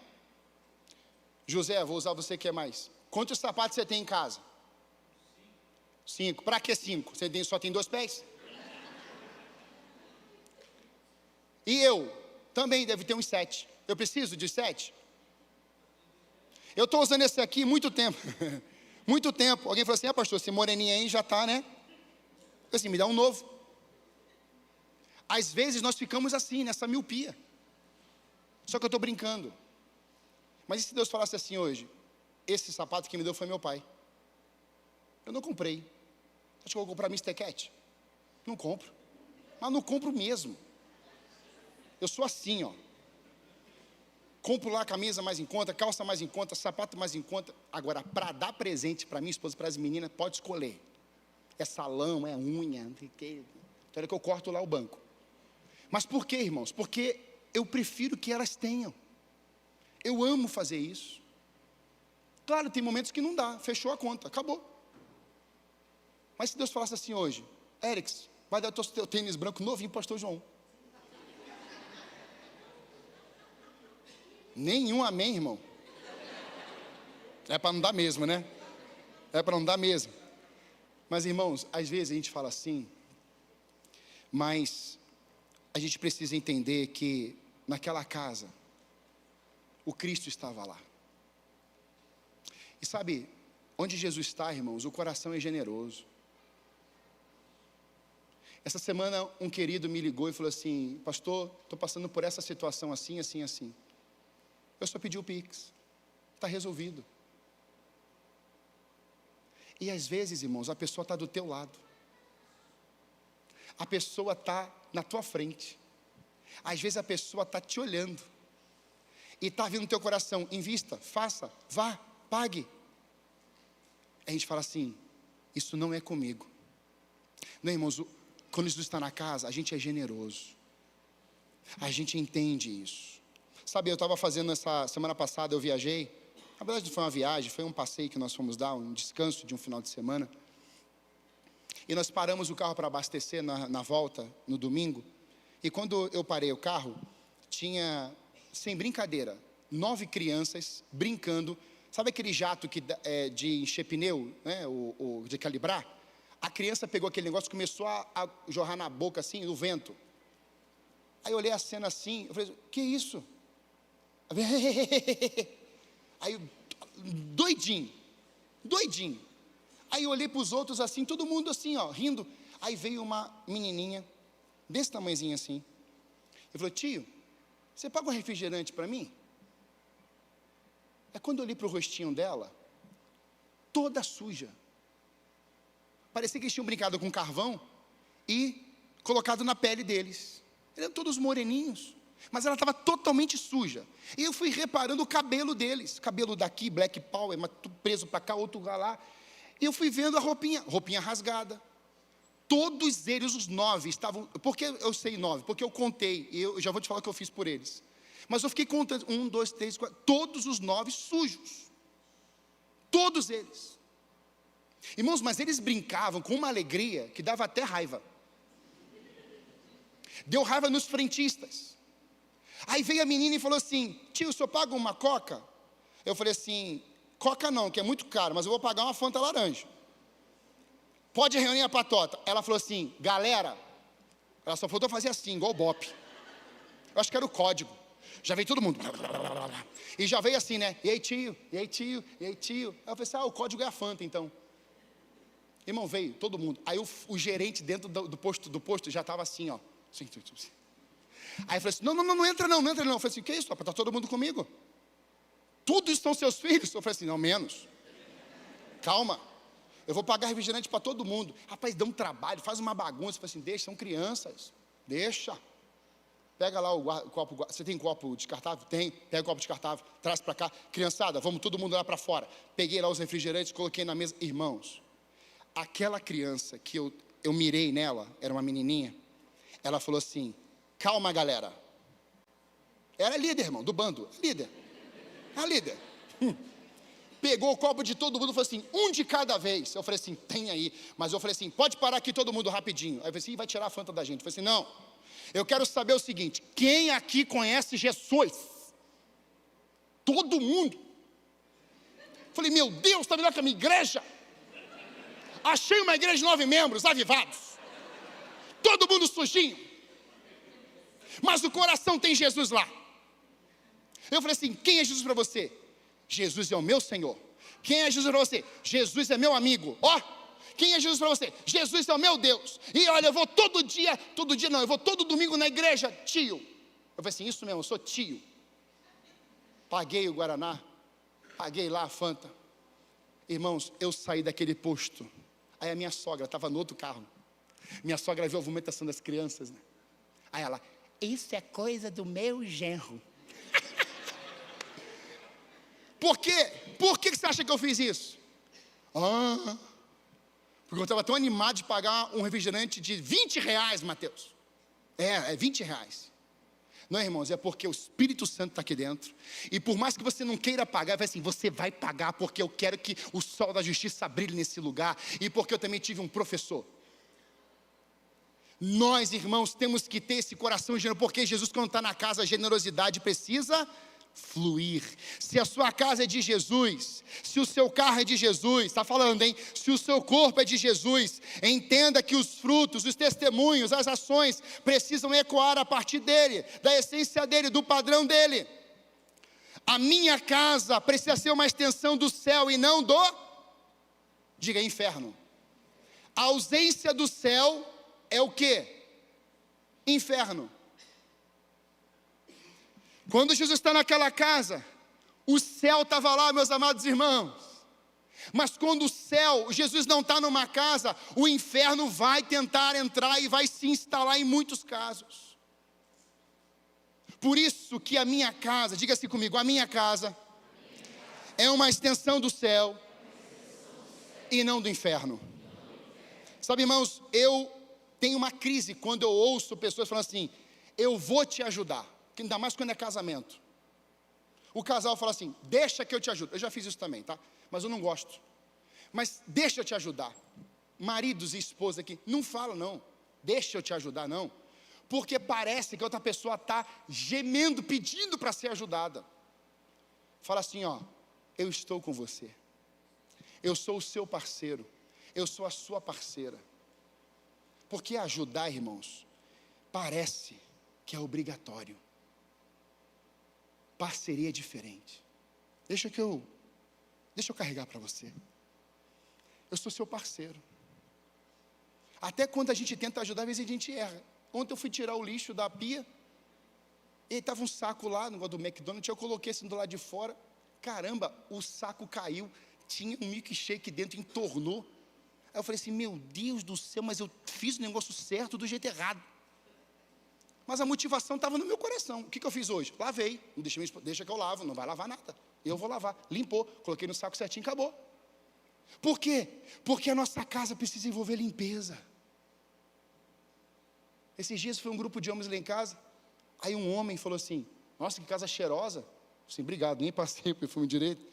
[SPEAKER 2] José, vou usar você que é mais. Quantos sapatos você tem em casa? 5. Para que 5? Você só tem 2 pés? E eu também devo ter uns 7. Eu preciso de 7? Eu estou usando esse aqui muito tempo. Muito tempo. Alguém falou assim, pastor, esse moreninho aí já está, né? Eu assim, me dá um novo. Às vezes nós ficamos assim, nessa miopia. Só que eu estou brincando. Mas e se Deus falasse assim hoje? Esse sapato que me deu foi meu pai. Eu não comprei. Acho que eu vou comprar Mr. Cat. Não compro. Mas não compro mesmo. Eu sou assim, ó. Compro lá camisa mais em conta, calça mais em conta, sapato mais em conta. Agora, para dar presente para minha esposa, para as meninas, pode escolher. É salão, é unha, não sei o quê. Então é que eu corto lá o banco. Mas por quê, irmãos? Porque eu prefiro que elas tenham. Eu amo fazer isso. Claro, tem momentos que não dá, fechou a conta, acabou. Mas se Deus falasse assim hoje, Erics, vai dar o teu tênis branco novinho, pastor João. Nenhum amém, irmão. É para não dar mesmo, né? É para não dar mesmo. Mas, irmãos, às vezes a gente fala assim, mas a gente precisa entender que naquela casa, o Cristo estava lá. E sabe, onde Jesus está, irmãos, o coração é generoso. Essa semana um querido me ligou e falou assim, pastor, estou passando por essa situação assim, assim, assim. Eu só pedi o Pix, está resolvido. E às vezes, irmãos, a pessoa está do teu lado. A pessoa está na tua frente. Às vezes a pessoa está te olhando. E está vindo no teu coração, invista, faça, vá, pague. A gente fala assim, isso não é comigo. Não, irmãos, quando Jesus está na casa, a gente é generoso. A gente entende isso. Sabe, eu estava fazendo essa semana passada, eu viajei. Na verdade não foi uma viagem, foi um passeio que nós fomos dar, um descanso de um final de semana. E nós paramos o carro para abastecer na volta, no domingo. E quando eu parei o carro, tinha, sem brincadeira, 9 crianças brincando. Sabe aquele jato que é de encher pneu, né, de calibrar? A criança pegou aquele negócio e começou a jorrar na boca assim, no vento. Aí eu olhei a cena assim, eu falei, que isso? Aí, doidinho. Aí eu olhei para os outros assim, todo mundo assim, ó, rindo. Aí veio uma menininha, desse tamanhozinho assim. Ele falou, tio, você paga um refrigerante para mim? É quando eu olhei para o rostinho dela, toda suja. Parecia que eles tinham brincado com carvão e colocado na pele deles. Eles eram todos moreninhos. Mas ela estava totalmente suja. E eu fui reparando o cabelo deles. Cabelo daqui, black power, mas preso para cá, outro lá. E eu fui vendo a roupinha rasgada. Todos eles, os 9, estavam... Por que eu sei 9? Porque eu contei. E eu já vou te falar o que eu fiz por eles. Mas eu fiquei contando. 1, 2, 3, 4... Todos os 9 sujos. Todos eles. Irmãos, mas eles brincavam com uma alegria que dava até raiva. Deu raiva nos frentistas. Aí veio a menina e falou assim, tio, o senhor paga uma coca? Eu falei assim, coca não, que é muito caro, mas eu vou pagar uma Fanta laranja. pode reunir a patota. Ela falou assim, galera, ela só faltou fazer assim, igual o Bop. Eu acho que era o código. Já veio todo mundo. E já veio assim, né? E aí, tio, e aí, tio, e aí, tio. Aí eu falei assim, o código é a Fanta, então. Irmão, veio todo mundo. Aí o gerente dentro do posto já estava assim, ó. Aí eu falei assim, não entra não. Eu falei assim, o que é isso? Está todo mundo comigo? Tudo isso são seus filhos? Eu falei assim, não, menos. Calma. Eu vou pagar refrigerante para todo mundo. Rapaz, dá um trabalho, faz uma bagunça. Eu falei assim, deixa, são crianças. Deixa. Pega lá o copo. Você tem copo descartável? Tem. Pega o copo descartável, traz para cá. Criançada, vamos todo mundo lá para fora. Peguei lá os refrigerantes, coloquei na mesa. Irmãos, aquela criança que eu mirei nela, era uma menininha. Ela falou assim, calma galera. Era líder, irmão, do bando. Líder. A líder. Pegou o copo de todo mundo e falou assim, um de cada vez. Eu falei assim, tem aí. Mas eu falei assim, pode parar aqui todo mundo rapidinho. Aí eu falei assim, vai tirar a Fanta da gente. Eu falei assim, não. Eu quero saber o seguinte, quem aqui conhece Jesus? Todo mundo. Eu falei, meu Deus, está melhor que a minha igreja. Achei uma igreja de 9 membros, avivados. Todo mundo sujinho. Mas o coração tem Jesus lá. Eu falei assim, quem é Jesus para você? Jesus é o meu Senhor. Quem é Jesus para você? Jesus é meu amigo. Quem é Jesus para você? Jesus é o meu Deus. E olha, eu vou todo dia não, eu vou todo domingo na igreja, tio. Eu falei assim, isso mesmo, eu sou tio. Paguei o Guaraná, paguei lá a Fanta. Irmãos, eu saí daquele posto. Aí a minha sogra estava no outro carro. Minha sogra viu a movimentação das crianças, né? Aí ela, isso é coisa do meu genro. Por quê? Por que você acha que eu fiz isso? Porque eu estava tão animado de pagar um refrigerante de 20 reais, Mateus. É 20 reais. Não, irmãos, é porque o Espírito Santo está aqui dentro. E por mais que você não queira pagar, vai assim, você vai pagar porque eu quero que o sol da justiça brilhe nesse lugar. E porque eu também tive um professor. Nós, irmãos, temos que ter esse coração generoso, porque Jesus, quando está na casa, a generosidade precisa fluir. Se a sua casa é de Jesus, se o seu carro é de Jesus, está falando, hein? Se o seu corpo é de Jesus, entenda que os frutos, os testemunhos, as ações precisam ecoar a partir dele, da essência dele, do padrão dele. A minha casa precisa ser uma extensão do céu e não do, diga, inferno. A ausência do céu é o quê? Inferno. Quando Jesus está naquela casa, o céu estava lá, meus amados irmãos. Mas quando Jesus não está numa casa, o inferno vai tentar entrar e vai se instalar em muitos casos. Por isso que a minha casa, diga assim comigo, a minha casa é uma extensão do céu e não do inferno. Sabe, irmãos, eu tenho uma crise quando eu ouço pessoas falando assim, eu vou te ajudar. Ainda mais quando é casamento. O casal fala assim, deixa que eu te ajudo. Eu já fiz isso também, tá? Mas eu não gosto. Mas deixa eu te ajudar. Maridos e esposas aqui, não fala não. Deixa eu te ajudar, não. Porque parece que a outra pessoa está gemendo, pedindo para ser ajudada. Fala assim, eu estou com você. Eu sou o seu parceiro. Eu sou a sua parceira. Porque ajudar, irmãos, parece que é obrigatório. Parceria é diferente. Deixa eu carregar para você. Eu sou seu parceiro. Até quando a gente tenta ajudar, às vezes a gente erra. Ontem eu fui tirar o lixo da pia, e estava um saco lá, no negócio do McDonald's, eu coloquei assim do lado de fora. Caramba, o saco caiu, tinha um milkshake dentro, entornou. Aí eu falei assim, meu Deus do céu, mas eu fiz o negócio certo do jeito errado. Mas a motivação estava no meu coração. O que eu fiz hoje? Lavei. Não deixa que eu lavo, não vai lavar nada. Eu vou lavar. Limpou, coloquei no saco certinho, acabou. Por quê? Porque a nossa casa precisa envolver limpeza. Esses dias foi um grupo de homens lá em casa. Aí um homem falou assim, nossa, que casa cheirosa. Eu falei assim, obrigado, nem passei o perfume direito.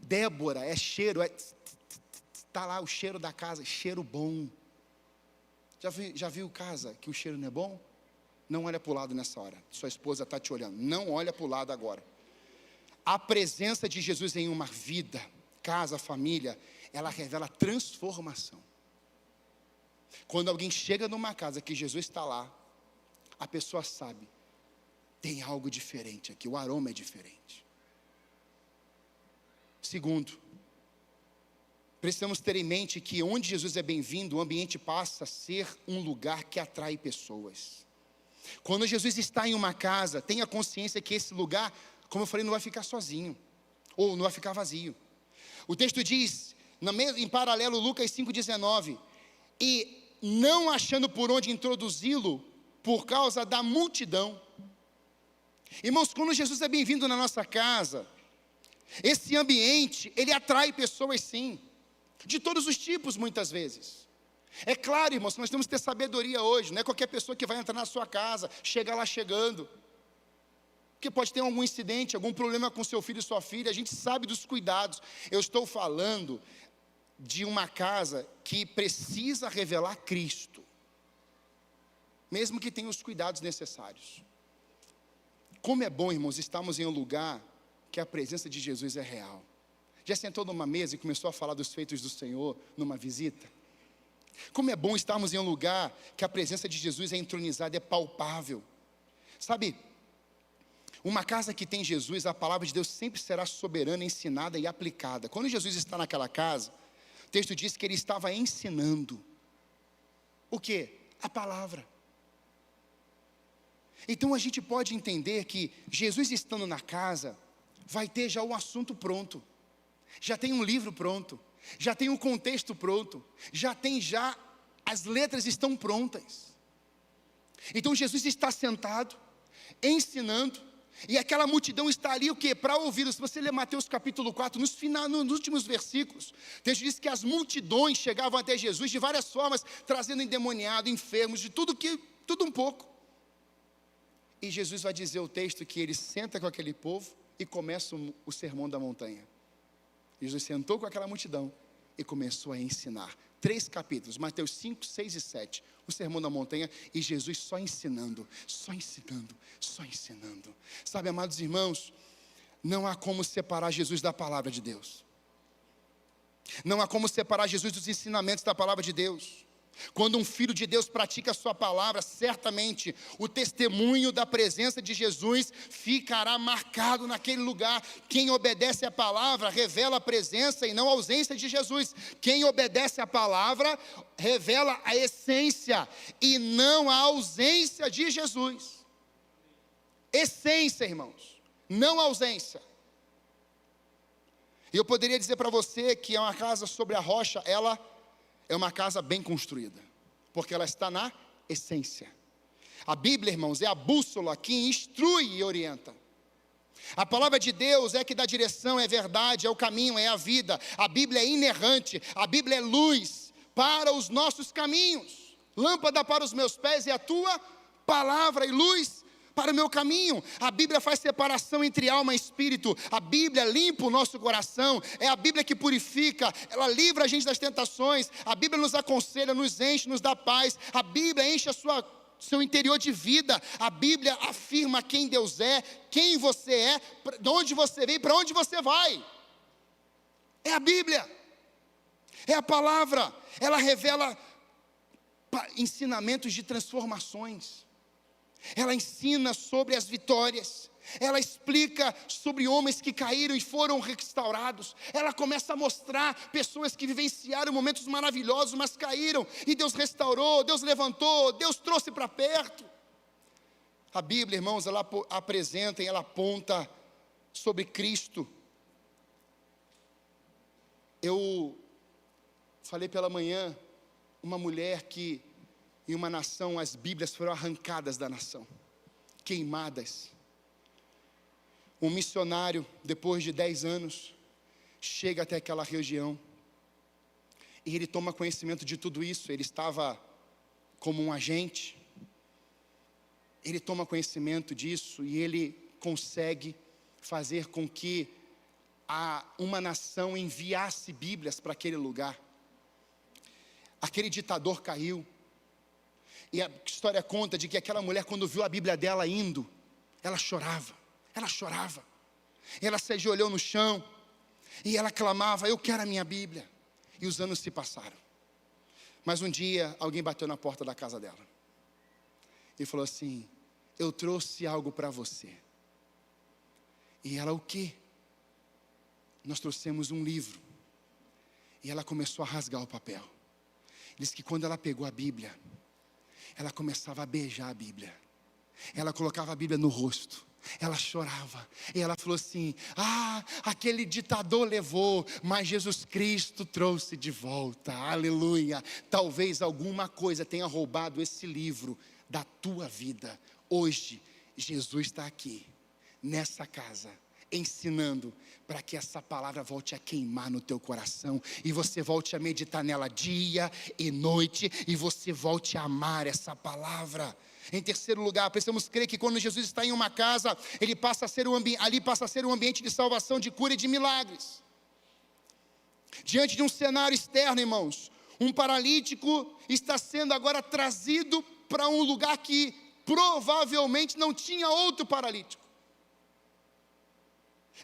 [SPEAKER 2] Débora, é cheiro, está lá o cheiro da casa, cheiro bom. Já viu casa que o cheiro não é bom? Não olha para o lado nessa hora. Sua esposa está te olhando. Não olha para o lado agora. A presença de Jesus em uma vida, casa, família, ela revela transformação. Quando alguém chega numa casa que Jesus está lá, a pessoa sabe, tem algo diferente aqui, o aroma é diferente. Segundo, precisamos ter em mente que onde Jesus é bem-vindo, o ambiente passa a ser um lugar que atrai pessoas. Quando Jesus está em uma casa, tenha consciência que esse lugar, como eu falei, não vai ficar sozinho, ou não vai ficar vazio. O texto diz, em paralelo, Lucas 5,19, e não achando por onde introduzi-lo, por causa da multidão. Irmãos, quando Jesus é bem-vindo na nossa casa, esse ambiente, ele atrai pessoas sim, de todos os tipos muitas vezes. É claro, irmãos, nós temos que ter sabedoria hoje, não é qualquer pessoa que vai entrar na sua casa, chega lá chegando, porque pode ter algum incidente, algum problema com seu filho e sua filha, a gente sabe dos cuidados. Eu estou falando de uma casa que precisa revelar Cristo, mesmo que tenha os cuidados necessários. Como é bom, irmãos, estarmos em um lugar que a presença de Jesus é real. Já sentou numa mesa e começou a falar dos feitos do Senhor numa visita? Como é bom estarmos em um lugar que a presença de Jesus é entronizada, é palpável. Sabe, uma casa que tem Jesus, a palavra de Deus sempre será soberana, ensinada e aplicada. Quando Jesus está naquela casa, o texto diz que ele estava ensinando. O quê? A palavra. Então a gente pode entender que Jesus estando na casa, vai ter já o assunto pronto, já tem um livro pronto, já tem um contexto pronto, já as letras estão prontas. Então Jesus está sentado, ensinando, e aquela multidão está ali o quê? Para ouvi-lo. Se você ler Mateus capítulo 4, nos últimos versículos, o texto diz que as multidões chegavam até Jesus de várias formas, trazendo endemoniado, enfermos, de tudo um pouco. E Jesus vai dizer o texto que ele senta com aquele povo e começa o sermão da montanha. Jesus sentou com aquela multidão e começou a ensinar. 3 capítulos, Mateus 5, 6 e 7. O sermão da montanha e Jesus só ensinando, só ensinando, só ensinando. Sabe, amados irmãos, não há como separar Jesus da palavra de Deus. Não há como separar Jesus dos ensinamentos da palavra de Deus. Quando um filho de Deus pratica a sua palavra, certamente o testemunho da presença de Jesus ficará marcado naquele lugar. Quem obedece à palavra revela a presença e não a ausência de Jesus. Quem obedece à palavra revela a essência e não a ausência de Jesus. Essência, irmãos, não a ausência. E eu poderia dizer para você que é uma casa sobre a rocha, ela é uma casa bem construída, porque ela está na essência. A Bíblia, irmãos, é a bússola que instrui e orienta. A palavra de Deus é que dá direção, é verdade, é o caminho, é a vida. A Bíblia é inerrante, a Bíblia é luz para os nossos caminhos. Lâmpada para os meus pés é a tua palavra e luz para o meu caminho. A Bíblia faz separação entre alma e espírito. A Bíblia limpa o nosso coração. É a Bíblia que purifica. Ela livra a gente das tentações. A Bíblia nos aconselha, nos enche, nos dá paz. A Bíblia enche seu interior de vida. A Bíblia afirma quem Deus é, quem você é, de onde você veio, para onde você vai. É a Bíblia. É a palavra. Ela revela ensinamentos de transformações. Ela ensina sobre as vitórias. Ela explica sobre homens que caíram e foram restaurados. Ela começa a mostrar pessoas que vivenciaram momentos maravilhosos, mas caíram, e Deus restaurou, Deus levantou, Deus trouxe para perto. A Bíblia, irmãos, ela apresenta e ela aponta sobre Cristo. Eu falei pela manhã, uma mulher que em uma nação as Bíblias foram arrancadas da nação, queimadas. Um missionário, depois de 10 anos, chega até aquela região, e ele toma conhecimento de tudo isso. Ele estava como um agente, ele toma conhecimento disso, e ele consegue fazer com que uma nação enviasse Bíblias para aquele lugar. Aquele ditador caiu, e a história conta de que aquela mulher, quando viu a Bíblia dela indo, ela chorava, ela se ajoelhou no chão, e ela clamava: eu quero a minha Bíblia. E os anos se passaram, Mas um dia, alguém bateu na porta da casa dela e falou assim: eu trouxe algo para você. E ela: o quê? Nós trouxemos um livro. E ela começou a rasgar o papel. Diz que quando ela pegou a Bíblia, ela começava a beijar a Bíblia. Ela colocava a Bíblia no rosto. Ela chorava. E ela falou assim: aquele ditador levou, mas Jesus Cristo trouxe de volta. Aleluia. Talvez alguma coisa tenha roubado esse livro da tua vida. Hoje, Jesus está aqui, nessa casa, ensinando para que essa palavra volte a queimar no teu coração, e você volte a meditar nela dia e noite, e você volte a amar essa palavra. Em terceiro lugar, precisamos crer que quando Jesus está em uma casa, ali passa a ser um ambiente de salvação, de cura e de milagres. Diante de um cenário externo, irmãos, um paralítico está sendo agora trazido para um lugar que provavelmente não tinha outro paralítico.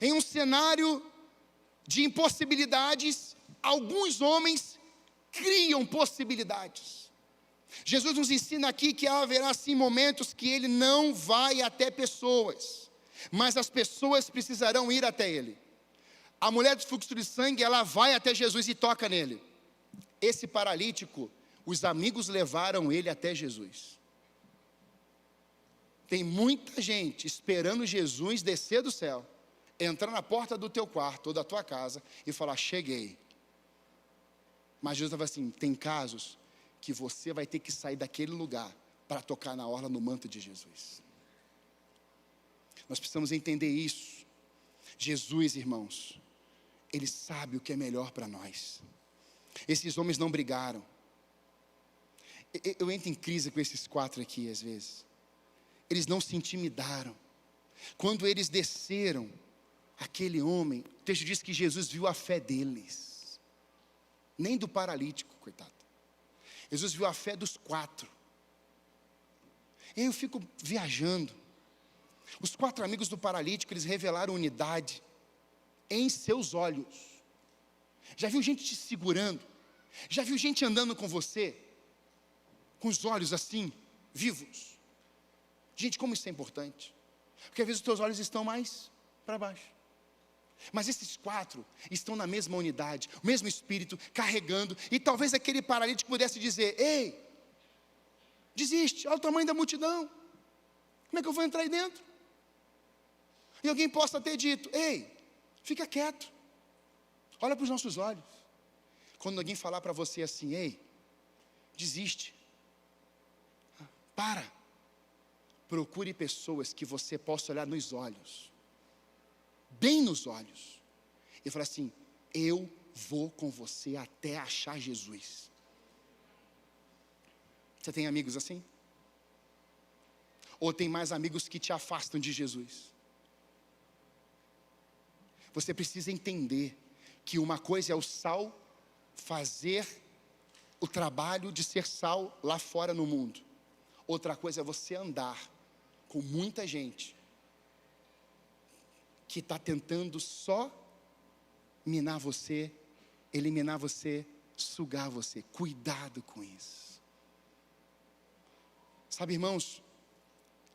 [SPEAKER 2] Em um cenário de impossibilidades, alguns homens criam possibilidades. Jesus nos ensina aqui que haverá sim momentos que Ele não vai até pessoas, mas as pessoas precisarão ir até Ele. A mulher do fluxo de sangue, ela vai até Jesus e toca nele. Esse paralítico, os amigos levaram ele até Jesus. Tem muita gente esperando Jesus descer do céu, entrar na porta do teu quarto ou da tua casa e falar: cheguei. Mas Jesus estava assim: tem casos que você vai ter que sair daquele lugar para tocar na orla, no manto de Jesus. Nós precisamos entender isso. Jesus, irmãos, Ele sabe o que é melhor para nós. Esses homens não brigaram. Eu entro em crise com esses 4 aqui às vezes. Eles não se intimidaram. Quando eles desceram, aquele homem, o texto diz que Jesus viu a fé deles. Nem do paralítico, coitado. Jesus viu a fé dos 4. Eu fico viajando. Os 4 amigos do paralítico, eles revelaram unidade em seus olhos. Já viu gente te segurando? Já viu gente andando com você, com os olhos assim, vivos? Gente, como isso é importante. Porque às vezes os teus olhos estão mais para baixo. Mas esses 4 estão na mesma unidade, o mesmo espírito, carregando. E talvez aquele paralítico pudesse dizer: ei, desiste, olha o tamanho da multidão, como é que eu vou entrar aí dentro? E alguém possa ter dito: ei, fica quieto, olha para os nossos olhos. Quando alguém falar para você assim: ei, desiste, procure pessoas que você possa olhar nos olhos, bem nos olhos, e falar assim: eu vou com você até achar Jesus. Você tem amigos assim? Ou tem mais amigos que te afastam de Jesus? Você precisa entender que uma coisa é o sal fazer o trabalho de ser sal lá fora no mundo. Outra coisa é você andar com muita gente que está tentando só minar você, eliminar você, sugar você. Cuidado com isso. Sabe, irmãos,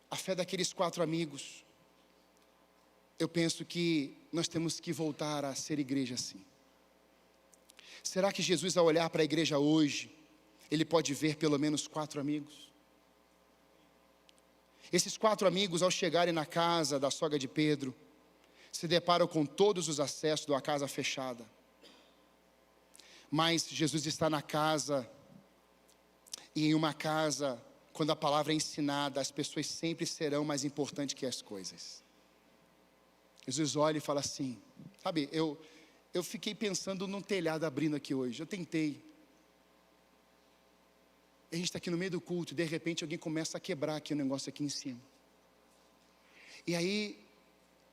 [SPEAKER 2] a fé daqueles 4 amigos, eu penso que nós temos que voltar a ser igreja assim. Será que Jesus, ao olhar para a igreja hoje, Ele pode ver pelo menos 4 amigos? Esses 4 amigos, ao chegarem na casa da sogra de Pedro, se deparam com todos os acessos de uma casa fechada. Mas Jesus está na casa, e em uma casa, quando a palavra é ensinada, as pessoas sempre serão mais importantes que as coisas. Jesus olha e fala assim, sabe, eu fiquei pensando num telhado abrindo aqui hoje, eu tentei. A gente está aqui no meio do culto, e de repente alguém começa a quebrar aqui o negócio aqui em cima. E aí,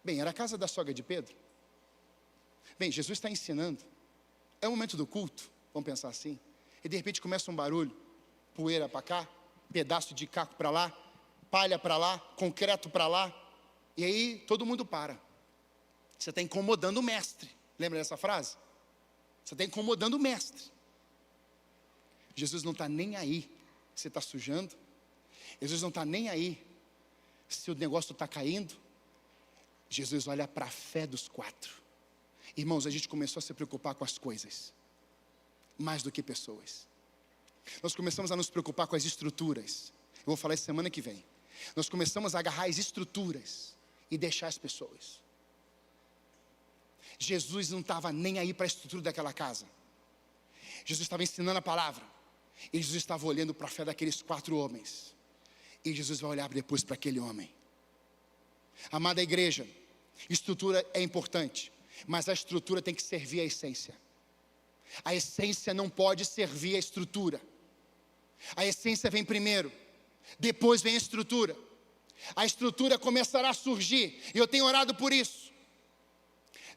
[SPEAKER 2] bem, era a casa da sogra de Pedro. Bem, Jesus está ensinando. É o momento do culto, vamos pensar assim. E de repente começa um barulho, poeira para cá, pedaço de caco para lá, palha para lá, concreto para lá. E aí todo mundo para. Você está incomodando o mestre. Lembra dessa frase? Você está incomodando o mestre. Jesus não está nem aí se você está sujando. Jesus não está nem aí se o negócio está caindo. Jesus olha para a fé dos 4. Irmãos, a gente começou a se preocupar com as coisas, mais do que pessoas. Nós começamos a nos preocupar com as estruturas. Eu vou falar isso semana que vem. Nós começamos a agarrar as estruturas e deixar as pessoas. Jesus não estava nem aí para a estrutura daquela casa. Jesus estava ensinando a palavra. E Jesus estava olhando para a fé daqueles 4 homens. E Jesus vai olhar depois para aquele homem. Amada igreja, estrutura é importante, mas a estrutura tem que servir a essência. A essência não pode servir a estrutura. A essência vem primeiro, depois vem a estrutura. A estrutura começará a surgir, e eu tenho orado por isso.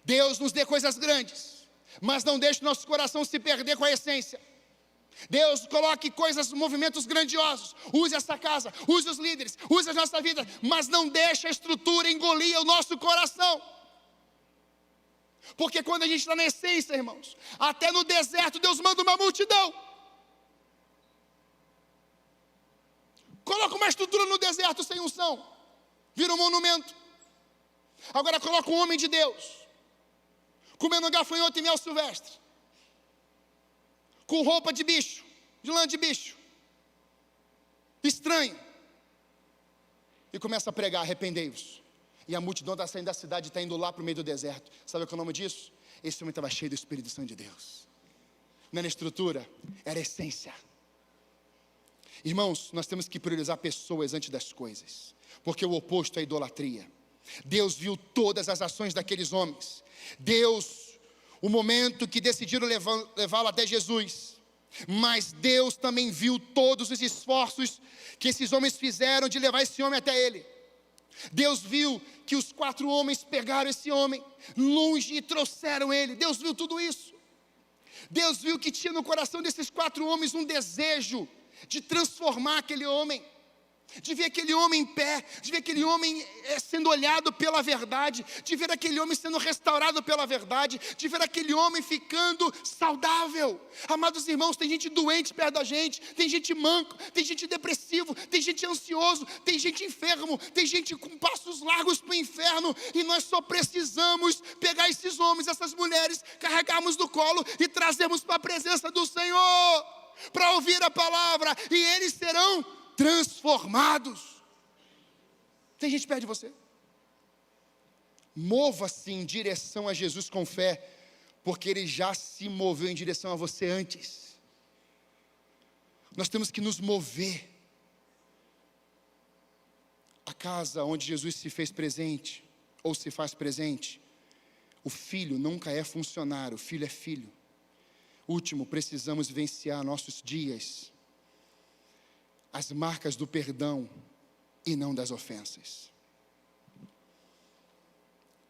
[SPEAKER 2] Deus nos dê coisas grandes, mas não deixe nosso coração se perder com a essência. Deus coloque coisas, movimentos grandiosos. Use essa casa, use os líderes, use a nossa vida, mas não deixe a estrutura engolir o nosso coração. Porque quando a gente está na essência, irmãos, até no deserto Deus manda uma multidão. Coloca uma estrutura no deserto sem unção, vira um monumento. Agora coloca um homem de Deus comendo gafanhoto e mel silvestre, com roupa de bicho, de lã de bicho, estranho, e começa a pregar: arrependei-vos. E a multidão está saindo da cidade e está indo lá para o meio do deserto. Sabe qual é o nome disso? Esse homem estava cheio do Espírito Santo de Deus. Não era estrutura, era essência. Irmãos, nós temos que priorizar pessoas antes das coisas, porque o oposto é idolatria. Deus viu todas as ações daqueles homens. Deus, o momento que decidiram levá-lo até Jesus, mas Deus também viu todos os esforços que esses homens fizeram de levar esse homem até Ele. Deus viu que os 4 homens pegaram esse homem longe e trouxeram ele. Deus viu tudo isso. Deus viu que tinha no coração desses 4 homens um desejo de transformar aquele homem, de ver aquele homem em pé, de ver aquele homem sendo olhado pela verdade, de ver aquele homem sendo restaurado pela verdade, de ver aquele homem ficando saudável. Amados irmãos, tem gente doente perto da gente, tem gente manco, tem gente depressivo, tem gente ansioso, tem gente enfermo, tem gente com passos largos para o inferno, e nós só precisamos pegar esses homens, essas mulheres, carregarmos no colo e trazermos para a presença do Senhor, para ouvir a palavra, e eles serão transformados. Tem gente perto de você. Mova-se em direção a Jesus com fé, porque Ele já se moveu em direção a você antes. Nós temos que nos mover. A casa onde Jesus se fez presente, ou se faz presente, o filho nunca é funcionário, o filho é filho. Último, precisamos vivenciar nossos dias as marcas do perdão e não das ofensas.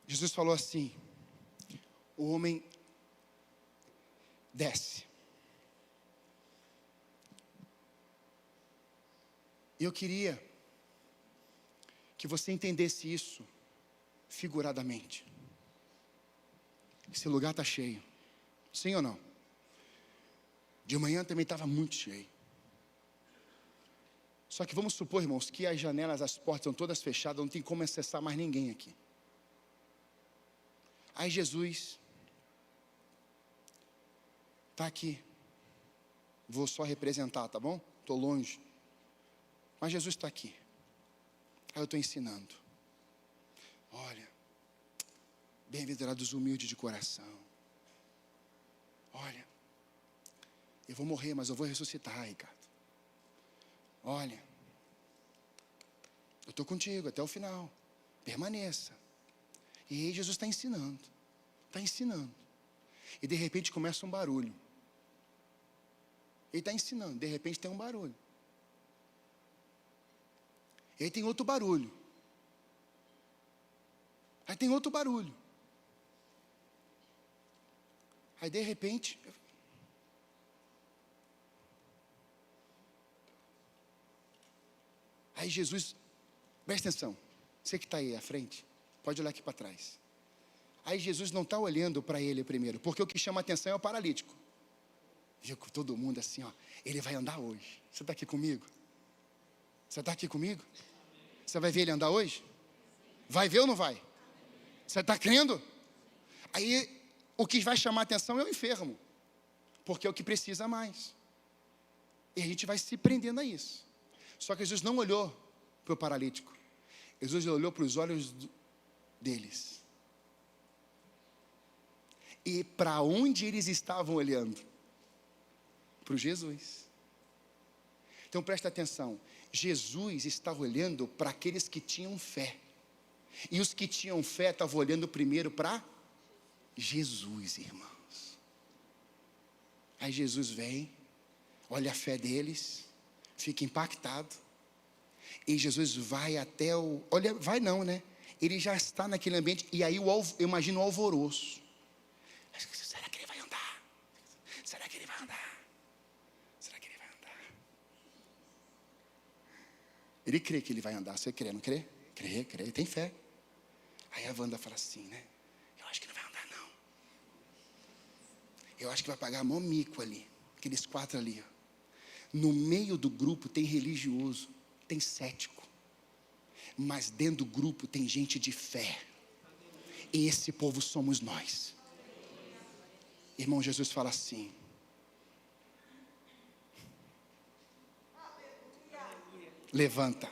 [SPEAKER 2] Jesus falou assim: o homem desce. Eu queria que você entendesse isso figuradamente. Esse lugar está cheio, sim ou não? De manhã também estava muito cheio. Só que vamos supor, irmãos, que as janelas, as portas estão todas fechadas, não tem como acessar mais ninguém aqui. Aí Jesus está aqui. Vou só representar, tá bom? Estou longe. Mas Jesus está aqui. Aí eu estou ensinando. Olha, bem-aventurados humildes de coração. Olha, eu vou morrer, mas eu vou ressuscitar, Ricardo. Olha, eu estou contigo até o final, permaneça. E aí Jesus está ensinando, e de repente começa um barulho. Ele está ensinando, de repente tem um barulho. E aí tem outro barulho. Aí tem outro barulho. Aí de repente... Aí Jesus, presta atenção, você que está aí à frente, pode olhar aqui para trás. Aí Jesus não está olhando para ele primeiro, porque o que chama a atenção é o paralítico. viu com todo mundo assim, ó. Ele vai andar hoje. Você está aqui comigo? Você está aqui comigo? Você vai ver ele andar hoje? Vai ver ou não vai? Você está crendo? Aí, o que vai chamar a atenção é o enfermo. Porque é o que precisa mais. E a gente vai se prendendo a isso. Só que Jesus não olhou para o paralítico. Jesus olhou para os olhos deles. E para onde eles estavam olhando? Para o Jesus. Então presta atenção. Jesus estava olhando para aqueles que tinham fé. E os que tinham fé estavam olhando primeiro para Jesus, irmãos. Aí Jesus vem, olha a fé deles, fica impactado. E Jesus vai até o... Olha, vai não, né? Ele já está naquele ambiente. E aí eu imagino o alvoroço. Será que ele vai andar? Será que ele vai andar? Será que ele vai andar? Ele crê que ele vai andar. Você crê, não crê? Crê, tem fé. Aí a Wanda fala assim, né? Eu acho que não vai andar, não. Eu acho que vai pagar mó mico ali. Aqueles 4 ali, ó. No meio do grupo tem religioso, tem cético. Mas dentro do grupo tem gente de fé. E esse povo somos nós. Irmão, Jesus fala assim. Levanta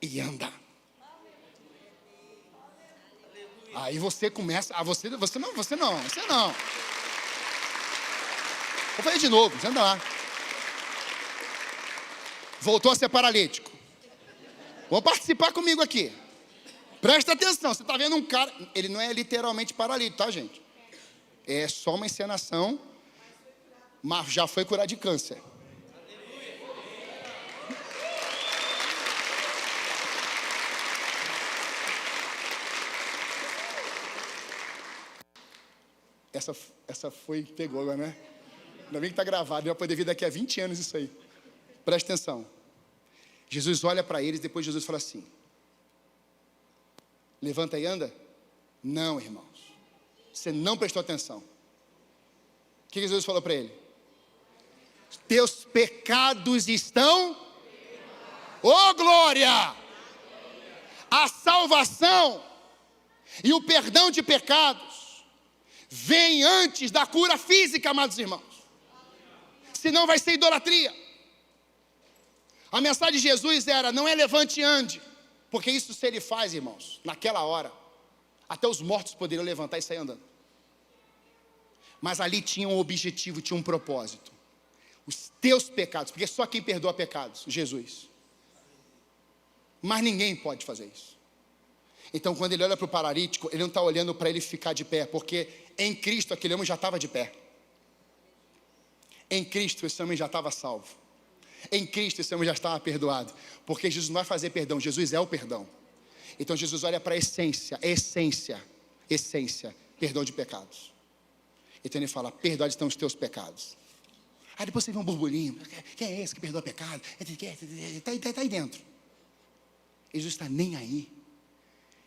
[SPEAKER 2] e anda. Aí você começa, você não. Vou fazer de novo, você anda lá. Voltou a ser paralítico. Vou participar comigo aqui. Presta atenção, você está vendo um cara, ele não é literalmente paralítico, tá, gente? É só uma encenação, mas já foi curado de câncer. Essa foi, pegou agora, né? Ainda bem que está gravado, vai poder vir daqui a 20 anos isso aí. Presta atenção. Jesus olha para eles, depois Jesus fala assim: levanta e anda? Não, irmãos. Você não prestou atenção. O que Jesus falou para ele? Teus pecados estão... Oh, glória! A salvação e o perdão de pecados vem antes da cura física, amados irmãos. Senão vai ser idolatria. A mensagem de Jesus era: não é levante e ande. Porque isso se ele faz, irmãos, naquela hora, até os mortos poderiam levantar e sair andando. Mas ali tinha um objetivo, tinha um propósito. Os teus pecados, porque só quem perdoa pecados, Jesus. Mas ninguém pode fazer isso. Então quando ele olha para o paralítico, ele não está olhando para ele ficar de pé, porque em Cristo aquele homem já estava de pé. Em Cristo esse homem já estava salvo. Em Cristo esse homem já estava perdoado. Porque Jesus não vai fazer perdão, Jesus é o perdão. Então Jesus olha para a essência, perdão de pecados. Então ele fala: perdoados estão os teus pecados. Aí depois você vê um burburinho: quem é esse que perdoa pecado? Está aí dentro. Jesus está nem aí.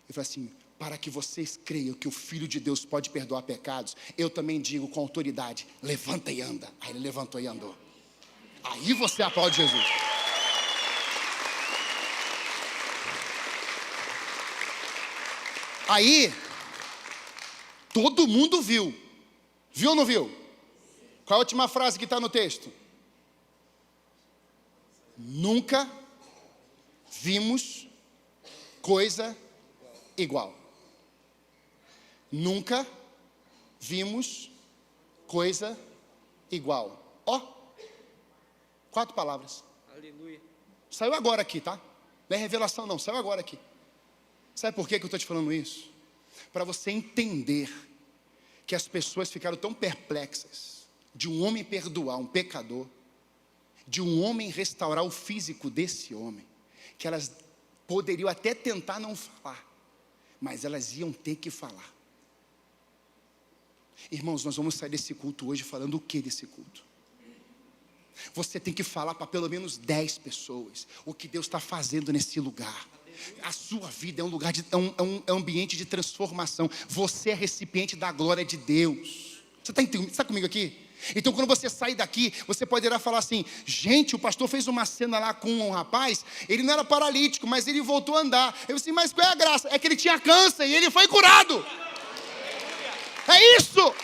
[SPEAKER 2] Ele fala assim: para que vocês creiam que o Filho de Deus pode perdoar pecados, eu também digo com autoridade: levanta e anda. Aí ele levantou e andou. Aí você aplaude Jesus. Aí todo mundo viu. Viu ou não viu? Qual é a última frase que está no texto? Nunca vimos coisa igual. Nunca vimos coisa igual. Ó, 4 palavras.
[SPEAKER 3] Aleluia.
[SPEAKER 2] Saiu agora aqui, tá? Não é revelação não, saiu agora aqui. Sabe por que eu estou te falando isso? Para você entender que as pessoas ficaram tão perplexas de um homem perdoar um pecador, de um homem restaurar o físico desse homem, que elas poderiam até tentar não falar, mas elas iam ter que falar. Irmãos, nós vamos sair desse culto hoje falando o que desse culto? Você tem que falar para pelo menos 10 pessoas o que Deus está fazendo nesse lugar. A sua vida é um lugar um ambiente de transformação. Você é recipiente da glória de Deus. Você está comigo aqui? Então quando você sai daqui, você poderá falar assim: gente, o pastor fez uma cena lá com um rapaz, ele não era paralítico, mas ele voltou a andar. Eu disse: mas qual é a graça? É que ele tinha câncer e ele foi curado. É isso.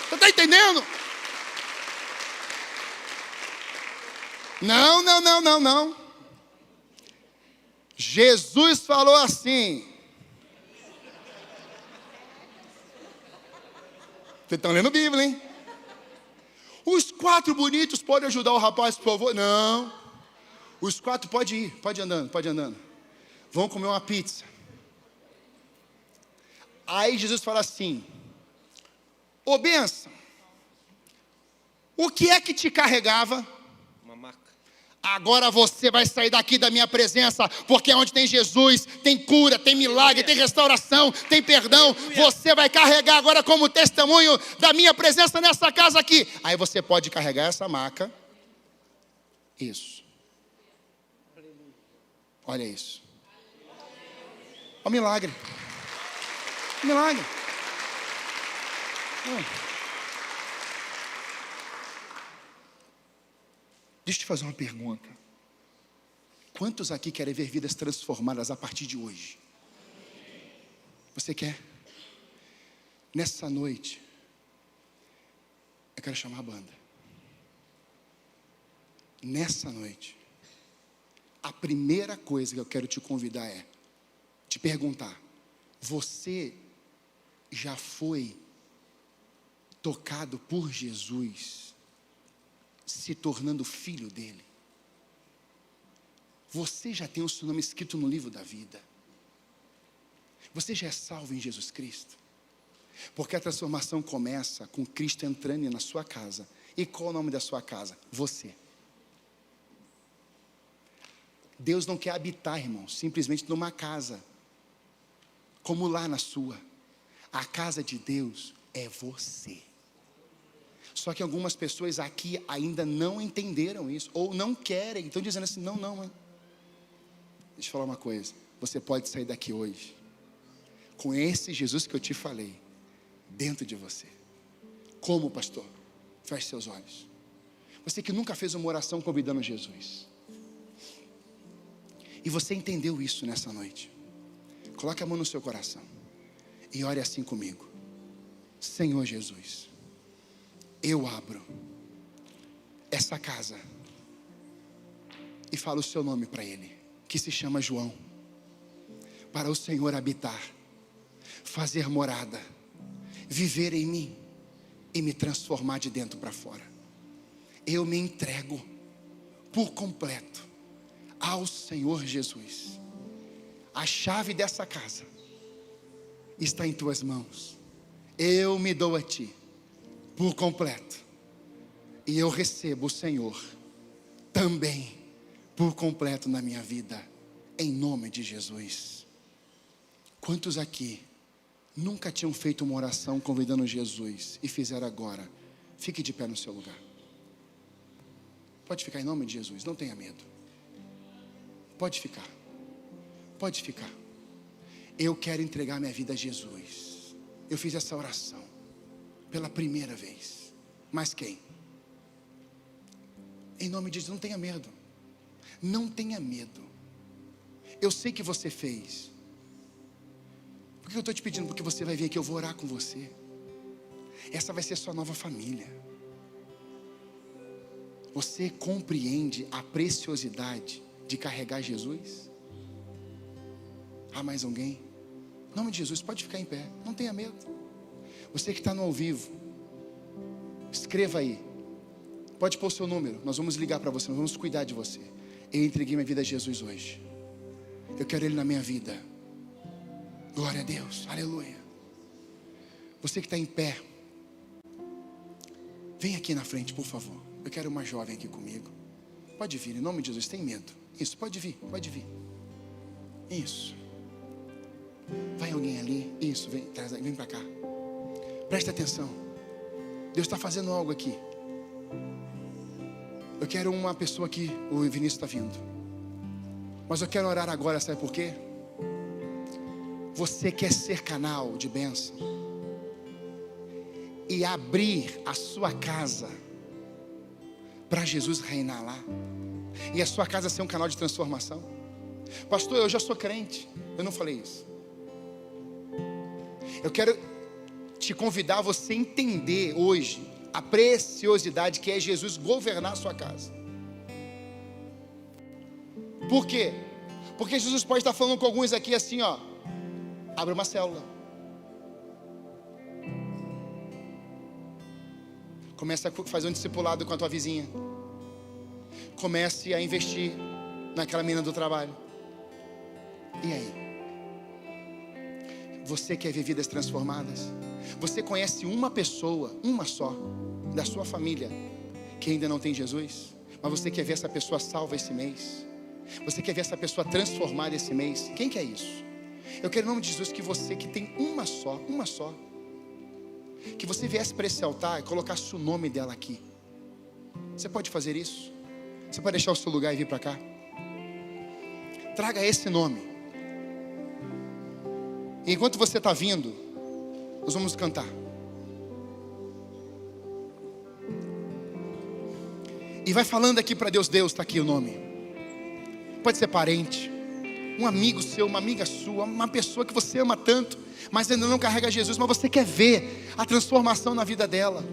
[SPEAKER 2] Você está entendendo? Não. Jesus falou assim. Vocês estão lendo a Bíblia, hein? Os 4 bonitos podem ajudar o rapaz, por favor? Não. Os 4 pode ir, pode andando. Vão comer uma pizza. Aí Jesus fala assim: ô bênção, o que é que te carregava?
[SPEAKER 3] Uma maca.
[SPEAKER 2] Agora você vai sair daqui da minha presença, porque onde tem Jesus, tem cura, tem milagre, tem restauração, tem perdão. Você vai carregar agora como testemunho da minha presença nessa casa aqui. Aí você pode carregar essa maca. Isso. Olha isso. Olha o milagre. O milagre. Deixa eu te fazer uma pergunta. Quantos aqui querem ver vidas transformadas a partir de hoje? Você quer? Nessa noite, eu quero chamar a banda. Nessa noite, a primeira coisa que eu quero te convidar é te perguntar: você já foi tocado por Jesus, se tornando filho dele? Você já tem o seu nome escrito no livro da vida? Você já é salvo em Jesus Cristo? Porque a transformação começa com Cristo entrando na sua casa. E qual é o nome da sua casa? Você. Deus não quer habitar, irmão, simplesmente numa casa como lá na sua. A casa de Deus é você. Só que algumas pessoas aqui ainda não entenderam isso, ou não querem, estão dizendo assim: não, deixa eu falar uma coisa, você pode sair daqui hoje, com esse Jesus que eu te falei, dentro de você. Como, pastor? Feche seus olhos. Você que nunca fez uma oração convidando Jesus, e você entendeu isso nessa noite, coloque a mão no seu coração, e ore assim comigo: Senhor Jesus, eu abro essa casa e falo o seu nome para ele, que se chama João, para o Senhor habitar, fazer morada, viver em mim e me transformar de dentro para fora. Eu me entrego por completo ao Senhor Jesus. A chave dessa casa está em tuas mãos. Eu me dou a ti por completo, e eu recebo o Senhor também por completo na minha vida, em nome de Jesus. Quantos aqui nunca tinham feito uma oração convidando Jesus e fizeram agora? Fique de pé no seu lugar. Pode ficar em nome de Jesus, não tenha medo. Pode ficar. Eu quero entregar minha vida a Jesus. Eu fiz essa oração pela primeira vez. Mas quem? Em nome de Jesus, não tenha medo. Não tenha medo. Eu sei que você fez. Por que eu estou te pedindo? Porque você vai vir aqui, eu vou orar com você. Essa vai ser sua nova família. Você compreende a preciosidade de carregar Jesus? Há mais alguém? Em nome de Jesus, pode ficar em pé. Não tenha medo. Você que está no ao vivo, escreva aí. Pode pôr o seu número. Nós vamos ligar para você, nós vamos cuidar de você. Eu entreguei minha vida a Jesus hoje. Eu quero Ele na minha vida. Glória a Deus, aleluia. Você que está em pé, vem aqui na frente, por favor. Eu quero uma jovem aqui comigo. Pode vir, em nome de Jesus, tem medo. Isso, pode vir. Isso. Vai alguém ali. Isso, vem para cá. Presta atenção. Deus está fazendo algo aqui. Eu quero uma pessoa aqui. O Vinícius está vindo. Mas eu quero orar agora, sabe por quê? Você quer ser canal de bênção. e abrir a sua casa para Jesus reinar lá, e a sua casa ser um canal de transformação. Pastor, eu já sou crente. Eu não falei isso. Eu quero te convidar a você entender hoje a preciosidade que é Jesus governar a sua casa. Por quê? Porque Jesus pode estar falando com alguns aqui assim, ó: abre uma célula, comece a fazer um discipulado com a tua vizinha, comece a investir naquela menina do trabalho. E aí? Você quer ver vidas transformadas? Você conhece uma pessoa, uma só, da sua família, que ainda não tem Jesus? Mas você quer ver essa pessoa salva esse mês? Você quer ver essa pessoa transformada esse mês? Quem quer isso? Eu quero em nome de Jesus que você que tem uma só, que você viesse para esse altar e colocasse o nome dela aqui. Você pode fazer isso? Você pode deixar o seu lugar e vir para cá? Traga esse nome. E enquanto você está vindo, nós vamos cantar. E vai falando aqui para Deus: Deus, está aqui o nome. Pode ser parente, um amigo seu, uma amiga sua, uma pessoa que você ama tanto, mas ainda não carrega Jesus, mas você quer ver a transformação na vida dela.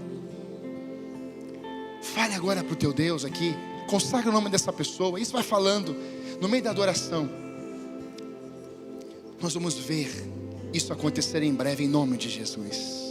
[SPEAKER 2] Fale agora para o teu Deus aqui, consagra o nome dessa pessoa. Isso vai falando no meio da adoração. Nós vamos ver isso acontecer em breve, em nome de Jesus.